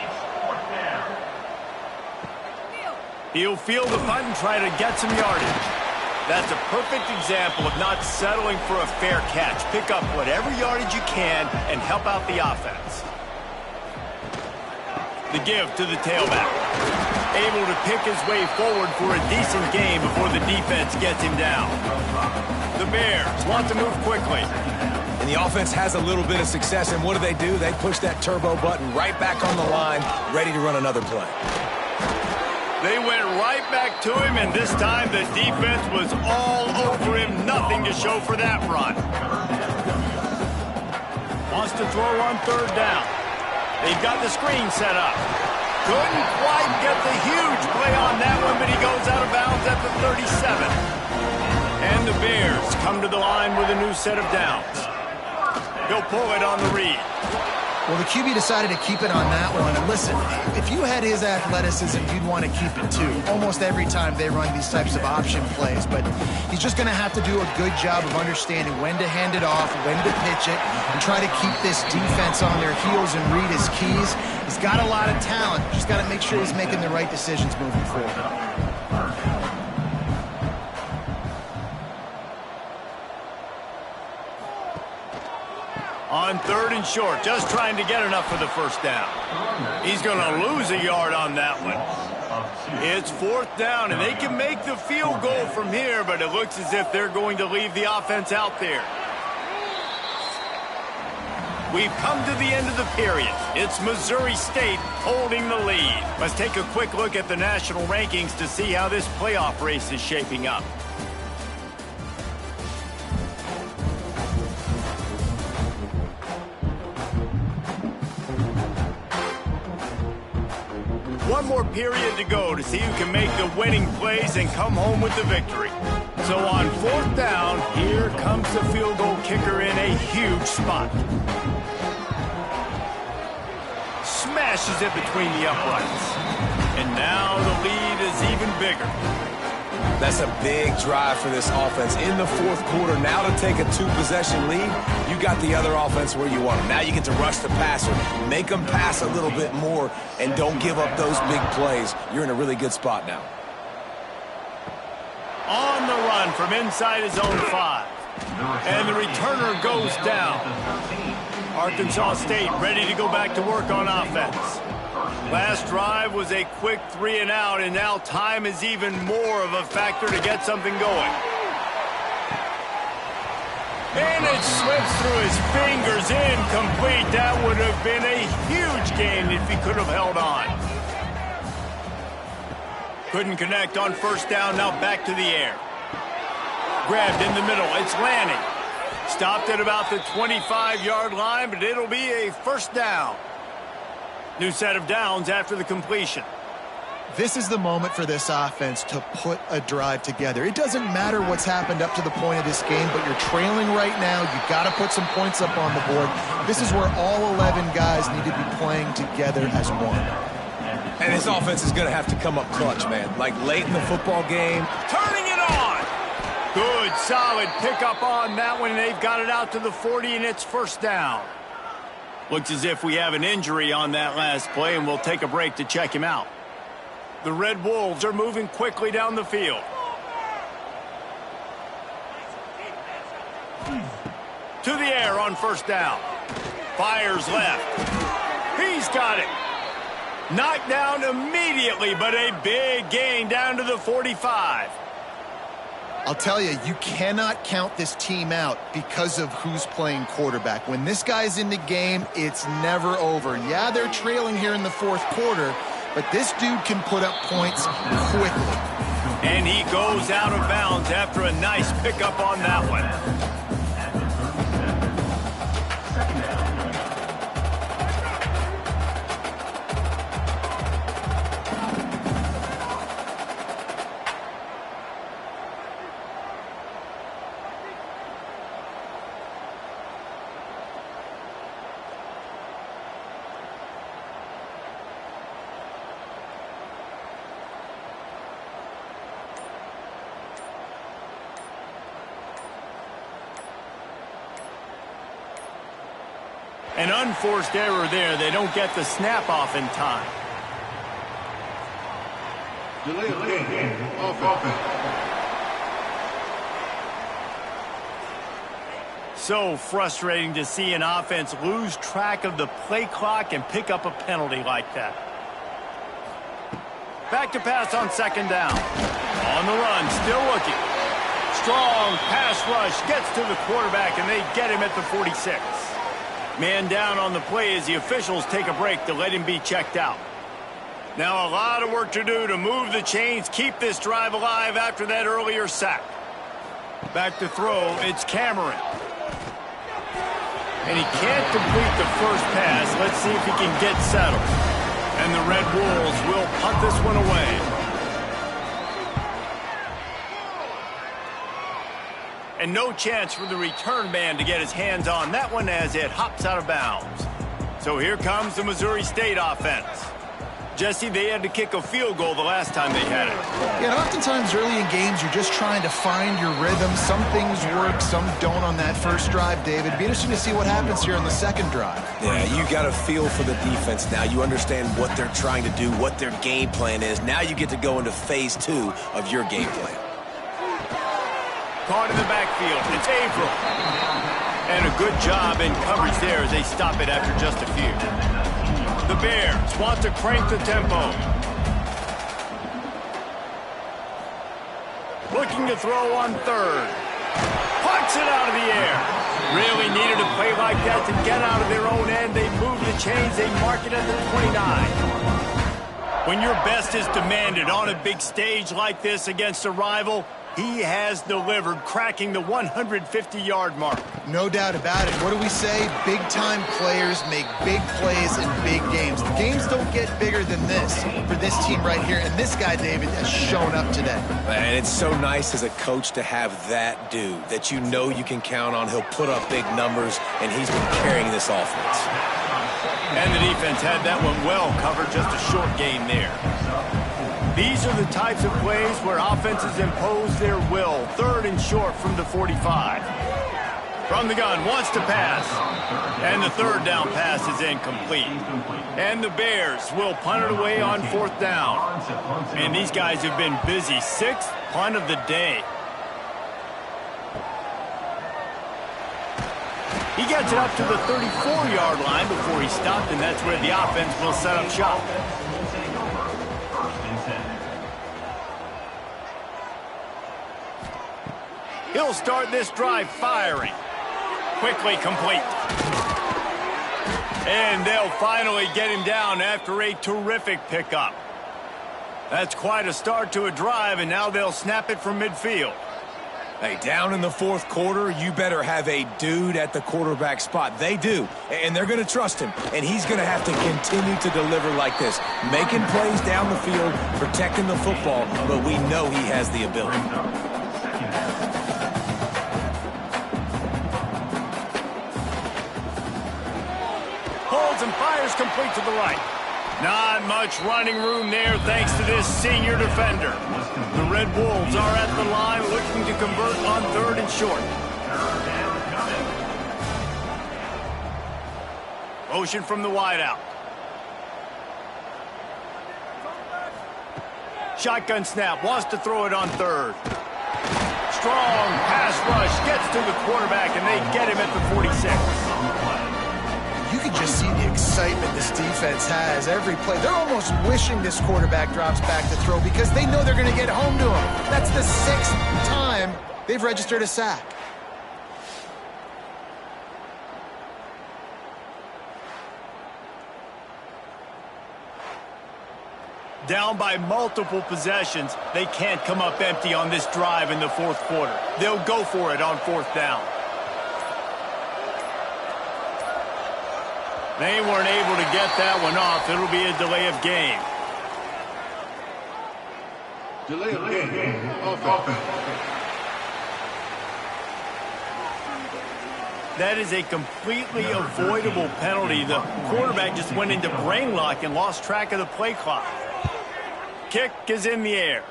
It's 4th down. He'll field the punt and try to get some yardage. That's a perfect example of not settling for a fair catch. Pick up whatever yardage you can and help out the offense. The give to the tailback. Able to pick his way forward for a decent game before the defense gets him down. The Bears want to move quickly. And the offense has a little bit of success, and what do? They push that turbo button right back on the line, ready to run another play. They went right back to him, and this time the defense was all over him. Nothing to show for that run. Wants to throw on 3rd down. They've got the screen set up. Couldn't quite get the huge play on that one, but he goes out of bounds at the 37. And the Bears come to the line with a new set of downs. He'll pull it on the read. Well, the QB decided to keep it on that one. And listen, if you had his athleticism, you'd want to keep it too. Almost every time they run these types of option plays. But he's just going to have to do a good job of understanding when to hand it off, when to pitch it, and try to keep this defense on their heels and read his keys. He's got a lot of talent. Just got to make sure he's making the right decisions moving forward. On 3rd and short, just trying to get enough for the first down. He's going to lose a yard on that one. It's 4th down, and they can make the field goal from here, but it looks as if they're going to leave the offense out there. We've come to the end of the period. It's Missouri State holding the lead. Let's take a quick look at the national rankings to see how this playoff race is shaping up. One more period to go to see who can make the winning plays and come home with the victory. So on 4th down, here comes the field goal kicker in a huge spot. Smashes it between the uprights. And now the lead is even bigger. That's a big drive for this offense in the 4th quarter. Now to take a 2-possession lead, you got the other offense where you want them. Now you get to rush the passer, make them pass a little bit more, and don't give up those big plays. You're in a really good spot now. On the run from inside his own 5. And the returner goes down. Arkansas State ready to go back to work on offense. Last drive was a quick 3 and out, and now time is even more of a factor to get something going. And it slips through his fingers, incomplete. That would have been a huge gain if he could have held on. Couldn't connect on 1st down, now back to the air. Grabbed in the middle, it's Lanning. Stopped at about the 25-yard line, but it'll be a 1st down. New set of downs after the completion. This is the moment for this offense to put a drive together. It doesn't matter what's happened up to the point of this game, but you're trailing right now. You've got to put some points up on the board. This is where all 11 guys need to be playing together as one. And this offense is going to have to come up clutch, man. Like late in the football game. Turning it on. Good, solid pickup on that one. They've got it out to the 40, and it's 1st down. Looks as if we have an injury on that last play, and we'll take a break to check him out. The Red Wolves are moving quickly down the field. To the air on 1st down. Fires left. He's got it. Knocked down immediately, but a big gain down to the 45. I'll tell you, you cannot count this team out because of who's playing quarterback. When this guy's in the game, it's never over. Yeah, they're trailing here in the 4th quarter, but this dude can put up points quickly. And he goes out of bounds after a nice pickup on that one. An unforced error there. They don't get the snap off in time. Delay game. Offense. So frustrating to see an offense lose track of the play clock and pick up a penalty like that. Back to pass on 2nd down. On the run, still looking. Strong pass rush gets to the quarterback, and they get him at the 46. Man down on the play as the officials take a break to let him be checked out. Now a lot of work to do to move the chains, keep this drive alive after that earlier sack. Back to throw, it's Cameron. And he can't complete the first pass. Let's see if he can get settled. And the Red Wolves will punt this one away. And no chance for the return man to get his hands on that one as it hops out of bounds. So here comes the Missouri State offense. Jesse, they had to kick a field goal the last time they had it. Yeah, and oftentimes early in games, you're just trying to find your rhythm. Some things work, some don't on that first drive, David. It'd be interesting to see what happens here on the 2nd drive. Yeah, you got a feel for the defense now. You understand what they're trying to do, what their game plan is. Now you get to go into phase 2 of your game plan. Caught in the backfield. It's Averill. And a good job in coverage there as they stop it after just a few. The Bears want to crank the tempo. Looking to throw on third. Pucks it out of the air. Really needed a play like that to get out of their own end. They move the chains. They mark it at the 29. When your best is demanded on a big stage like this against a rival, he has delivered, cracking the 150-yard mark. No doubt about it. What do we say? Big-time players make big plays in big games. The games don't get bigger than this for this team right here, and this guy, David, has shown up today. And it's so nice as a coach to have that dude that you know you can count on. He'll put up big numbers, and he's been carrying this offense. And the defense had that one well covered, just a short game there. These are the types of plays where offenses impose their will. Third and short from the 45. From the gun, wants to pass. And the third down pass is incomplete. And the Bears will punt it away on fourth down. And these guys have been busy. Sixth punt of the day. He gets it up to the 34-yard line before he stopped, and that's where the offense will set up shop. He'll start this drive firing. Quickly complete. And they'll finally get him down after a terrific pickup. That's quite a start to a drive, and now they'll snap it from midfield. Hey, down in the fourth quarter, you better have a dude at the quarterback spot. They do, and they're going to trust him, and he's going to have to continue to deliver like this, making plays down the field, protecting the football, but we know he has the ability. Holds and fires complete to the right. Not much running room there thanks to this senior defender. The Red Wolves are at the line looking to convert on third and short. Motion from the wideout. Shotgun snap, wants to throw it on third. Strong pass rush, gets to the quarterback, and they get him at the 46. You can just see the excitement this defense has every play. They're almost wishing this quarterback drops back to throw because they know they're going to get home to him. That's the 6th time they've registered a sack. Down by multiple possessions, they can't come up empty on this drive in the fourth quarter. They'll go for it on fourth down. They weren't able to get that one off. It'll be a delay of game. Delay of game. Offense. That is a completely avoidable penalty. The quarterback just went into brain lock and lost track of the play clock. Kick is in the air.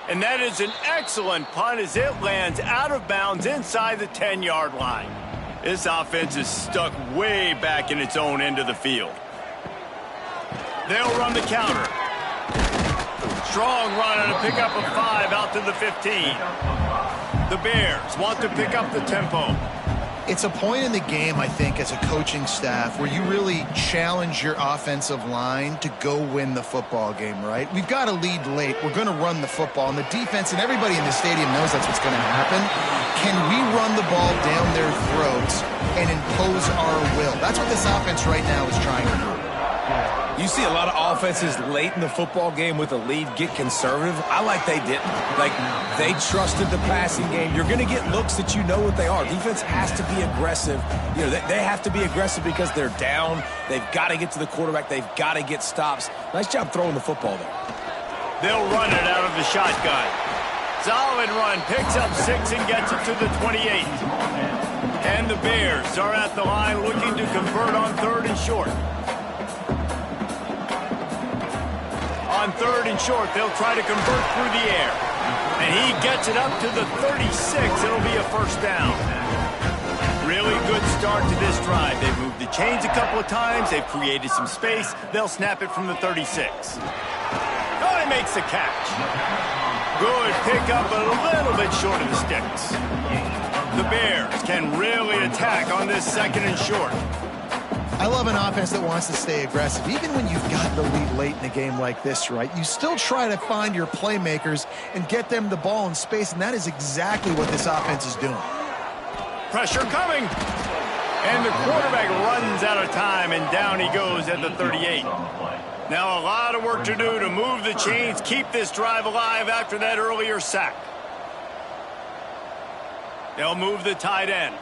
And that is an excellent punt as it lands out of bounds inside the 10-yard line. This offense is stuck way back in its own end of the field. They'll run the counter. Strong run on a pickup of 5 out to the 15. The Bears want to pick up the tempo. It's a point in the game, I think, as a coaching staff where you really challenge your offensive line to go win the football game, right? We've got to lead late. We're going to run the football. And the defense and everybody in the stadium knows that's what's going to happen. Can we run the ball down their throats and impose our will? That's what this offense right now is trying to do. You see a lot of offenses late in the football game with a lead get conservative. I like they didn't. Like, they trusted the passing game. You're going to get looks that you know what they are. Defense has to be aggressive. You know, they have to be aggressive because they're down. They've got to get to the quarterback. They've got to get stops. Nice job throwing the football there. They'll run it out of the shotgun. Solid run. Picks up 6 and gets it to the 28. And the Bears are at the line looking to convert on third and short. On third and short, they'll try to convert through the air. And he gets it up to the 36. It'll be a first down. Really good start to this drive. They've moved the chains a couple of times. They've created some space. They'll snap it from the 36. Oh, he makes the catch. Good pickup, but a little bit short of the sticks. The Bears can really attack on this 2nd and short. I love an offense that wants to stay aggressive. Even when you've got the lead late in a game like this, right, you still try to find your playmakers and get them the ball in space, and that is exactly what this offense is doing. Pressure coming. And the quarterback runs out of time, and down he goes at the 38. Now a lot of work to do to move the chains, keep this drive alive after that earlier sack. They'll move the tight end.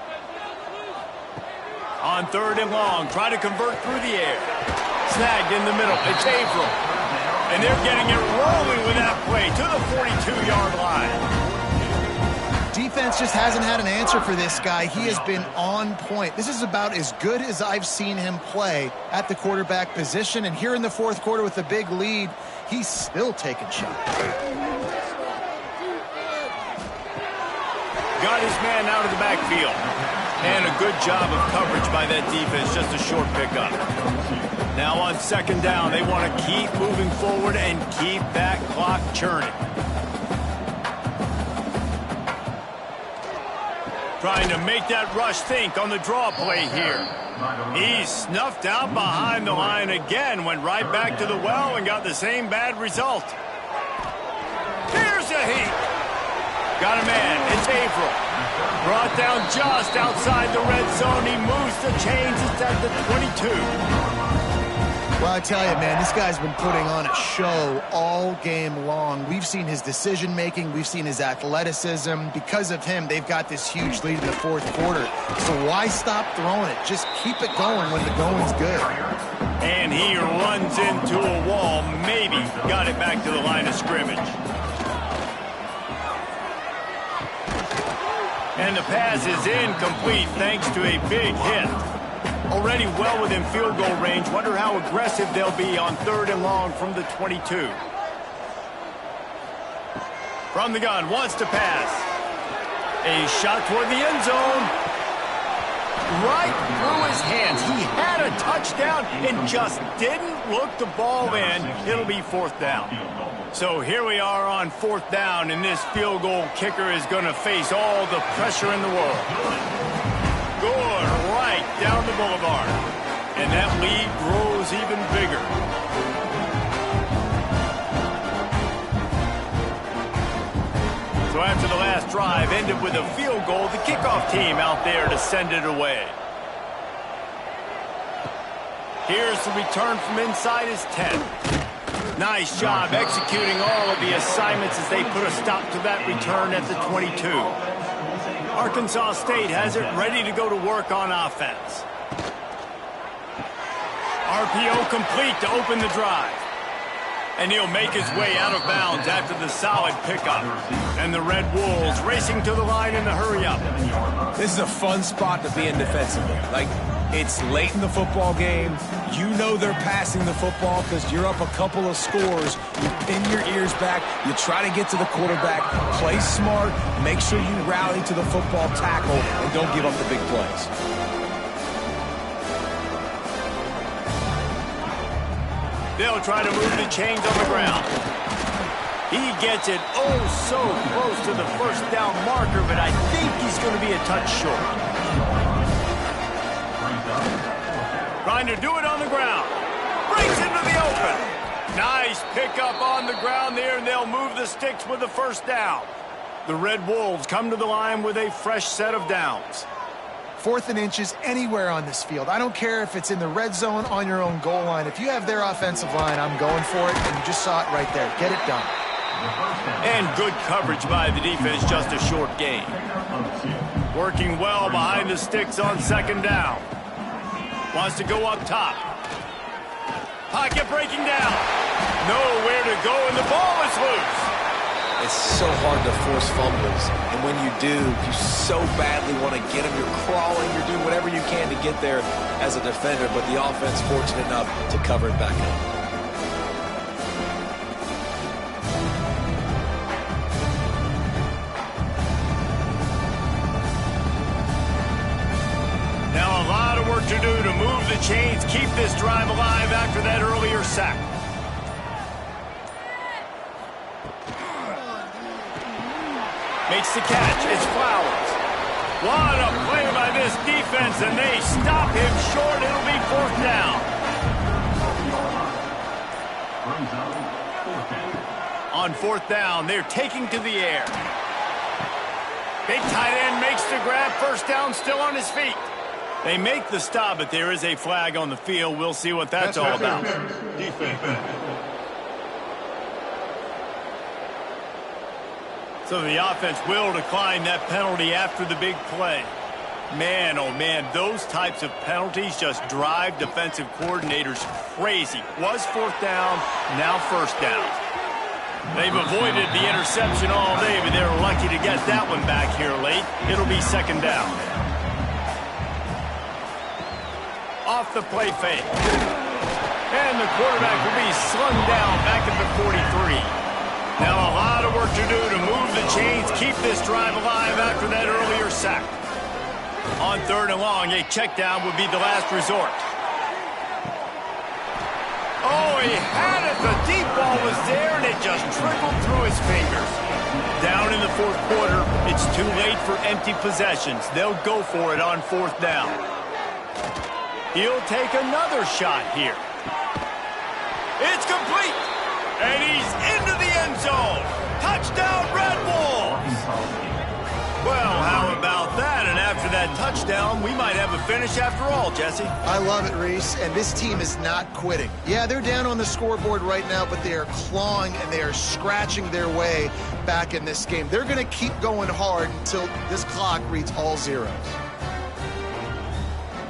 On 3rd and long, try to convert through the air. Snagged in the middle. It's April. And they're getting it rolling with that play to the 42-yard line. Defense just hasn't had an answer for this guy. He has been on point. This is about as good as I've seen him play at the quarterback position. And here in the 4th quarter with a big lead, he's still taking shots. Got his man out of the backfield. And a good job of coverage by that defense, just a short pickup. Now on 2nd down, they want to keep moving forward and keep that clock churning. Trying to make that rush think on the draw play here. He's snuffed out behind the line again, went right back to the well and got the same bad result. Here's a heat. Got a man. It's April. Brought down just outside the red zone. He moves the chains. It's at the 22. Well, I tell you, man, this guy's been putting on a show all game long. We've seen his decision-making. We've seen his athleticism. Because of him, they've got this huge lead in the 4th quarter. So why stop throwing it? Just keep it going when the going's good. And he runs into a wall. Maybe got it back to the line of scrimmage. And the pass is incomplete thanks to a big hit. Already well within field goal range. Wonder how aggressive they'll be on 3rd and long from the 22. From the gun, wants to pass. A shot toward the end zone. Right through his hands. He had a touchdown and just didn't look the ball in. It'll be 4th down. So here we are on 4th down, and this field goal kicker is going to face all the pressure in the world. Good, right down the boulevard. And that lead grows even bigger. So after the last drive ended with a field goal, the kickoff team out there to send it away. Here's the return from inside his 10. Nice job executing all of the assignments as they put a stop to that return at the 22. Arkansas State has it ready to go to work on offense. RPO complete to open the drive. And he'll make his way out of bounds after the solid pickup. And the Red Wolves racing to the line in the hurry-up. This is a fun spot to be in defensively. Like, it's late in the football game. You know they're passing the football because you're up a couple of scores. You pin your ears back. You try to get to the quarterback. Play smart. Make sure you rally to the football tackle and don't give up the big plays. They'll try to move the chains on the ground. He gets it oh so close to the 1st down marker, but I think he's going to be a touch short. Trying to do it on the ground. Brings into the open. Nice pickup on the ground there, and they'll move the sticks with the 1st down. The Red Wolves come to the line with a fresh set of downs. 4th and inches anywhere on this field. I don't care if it's in the red zone on your own goal line. If you have their offensive line, I'm going for it, and you just saw it right there. Get it done. And good coverage by the defense, just a short gain. Working well behind the sticks on 2nd down. Wants to go up top. Pocket breaking down. Nowhere to go, and the ball is loose. It's so hard to force fumbles, and when you do, you so badly want to get them. You're crawling, you're doing whatever you can to get there as a defender, but the offense fortunate enough to cover it back up. Now a lot of work to do to move the chains, keep this drive alive after that earlier sack. Makes the catch. It's Flowers. What a play by this defense, and they stop him short. It'll be 4th down. On 4th down, they're taking to the air. Big tight end makes the grab. 1st down, still on his feet. They make the stop, but there is a flag on the field. We'll see what that's all about. Defense. So the offense will decline that penalty after the big play. Man, oh man, those types of penalties just drive defensive coordinators crazy. Was 4th down, now 1st down. They've avoided the interception all day, but they're lucky to get that one back here late. It'll be 2nd down. Off the play fake. And the quarterback will be slung down back at the 43. Now a lot of work to do to move the chains, keep this drive alive after that earlier sack. On 3rd and long, a check down would be the last resort. Oh, he had it. The deep ball was there, and it just trickled through his fingers. Down in the 4th quarter, it's too late for empty possessions. They'll go for it on 4th down. He'll take another shot here. It's complete. And he's into the end zone. Touchdown, Red Wolves. Well, how about that? And after that touchdown, we might have a finish after all, Jesse. I love it, Reese, and this team is not quitting. Yeah, they're down on the scoreboard right now, but they are clawing and they are scratching their way back in this game. They're going to keep going hard until this clock reads all zeros.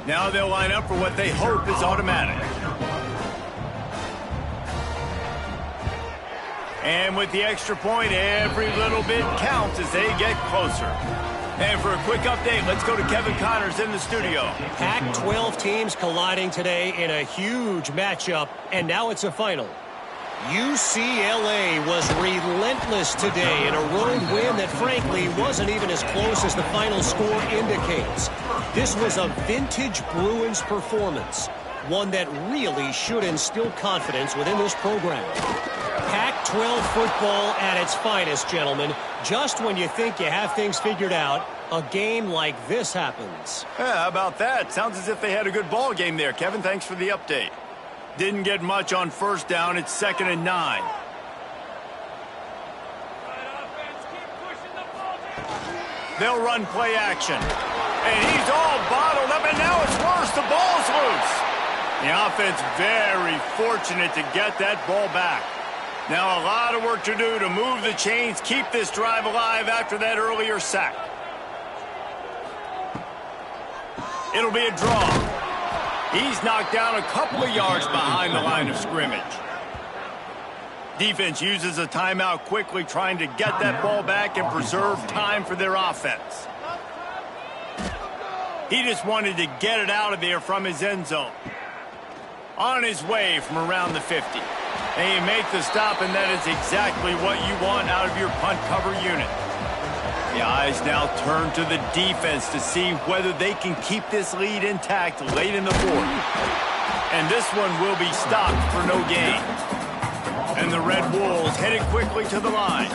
Now they'll line up for what they hope is automatic. And with the extra point, every little bit counts as they get closer. And for a quick update, let's go to Kevin Connors in the studio. Pac-12 teams colliding today in a huge matchup, and now it's a final. UCLA was relentless today in a road win that, frankly, wasn't even as close as the final score indicates. This was a vintage Bruins performance, one that really should instill confidence within this program. Pac-12 football at its finest, gentlemen. Just when you think you have things figured out, a game like this happens. Yeah, how about that? Sounds as if they had a good ball game there. Kevin, thanks for the update. Didn't get much on 1st down. It's 2nd and 9. They'll run play action. And he's all bottled up, and now it's worse. The ball's loose. The offense very fortunate to get that ball back. Now a lot of work to do to move the chains, keep this drive alive after that earlier sack. It'll be a draw. He's knocked down a couple of yards behind the line of scrimmage. Defense uses a timeout quickly, trying to get that ball back and preserve time for their offense. He just wanted to get it out of there from his end zone. On his way from around the 50. They make the stop, and that is exactly what you want out of your punt cover unit. The eyes now turn to the defense to see whether they can keep this lead intact late in the 4th. And this one will be stopped for no gain. And the Red Wolves headed quickly to the line.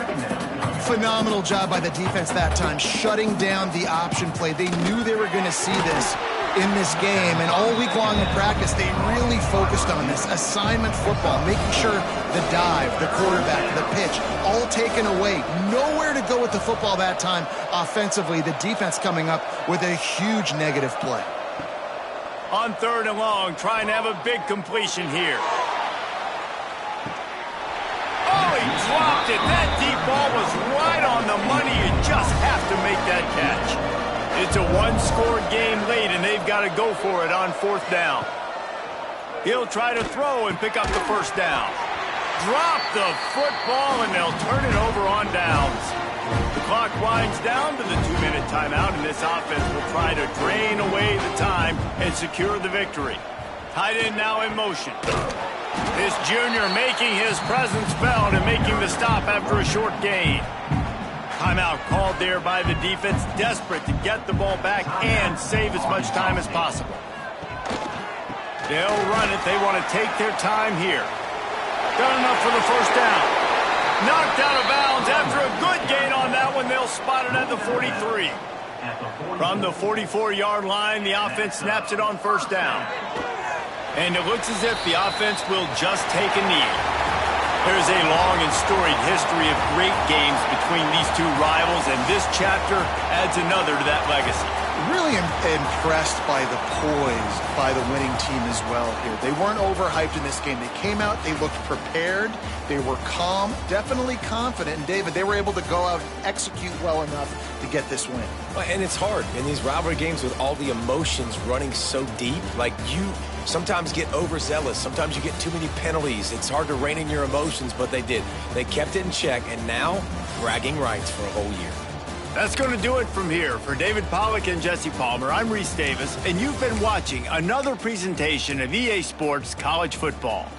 Phenomenal job by the defense that time, shutting down the option play. They knew they were going to see this in this game, and all week long in practice, they really focused on this assignment football, making sure the dive, the quarterback, the pitch, all taken away. Nowhere to go with the football that time offensively. The defense coming up with a huge negative play. On 3rd and long, trying to have a big completion here. Oh, he dropped it. That deep ball was right on the money. You just have to make that catch. It's a one-score game late, and they've got to go for it on 4th down. He'll try to throw and pick up the 1st down. Drop the football, and they'll turn it over on downs. The clock winds down to the 2-minute timeout, and this offense will try to drain away the time and secure the victory. Tight end now in motion. This junior making his presence felt and making the stop after a short gain. Timeout called there by the defense, desperate to get the ball back and save as much time as possible. They'll run it. They want to take their time here. Got enough for the 1st down. Knocked out of bounds after a good gain on that one. They'll spot it at the 43. From the 44-yard line, the offense snaps it on first down. And it looks as if the offense will just take a knee. There's a long and storied history of great games between these two rivals, and this chapter adds another to that legacy. Really impressed by the poise by the winning team as well here. They weren't overhyped in this game. They came out, they looked prepared, they were calm, definitely confident. And David, they were able to go out and execute well enough to get this win. And it's hard in these rivalry games with all the emotions running so deep. Like, you sometimes get overzealous. Sometimes you get too many penalties. It's hard to rein in your emotions, but they did. They kept it in check, and now bragging rights for a whole year. That's going to do it from here. For David Pollack and Jesse Palmer, I'm Reese Davis, and you've been watching another presentation of EA Sports College Football.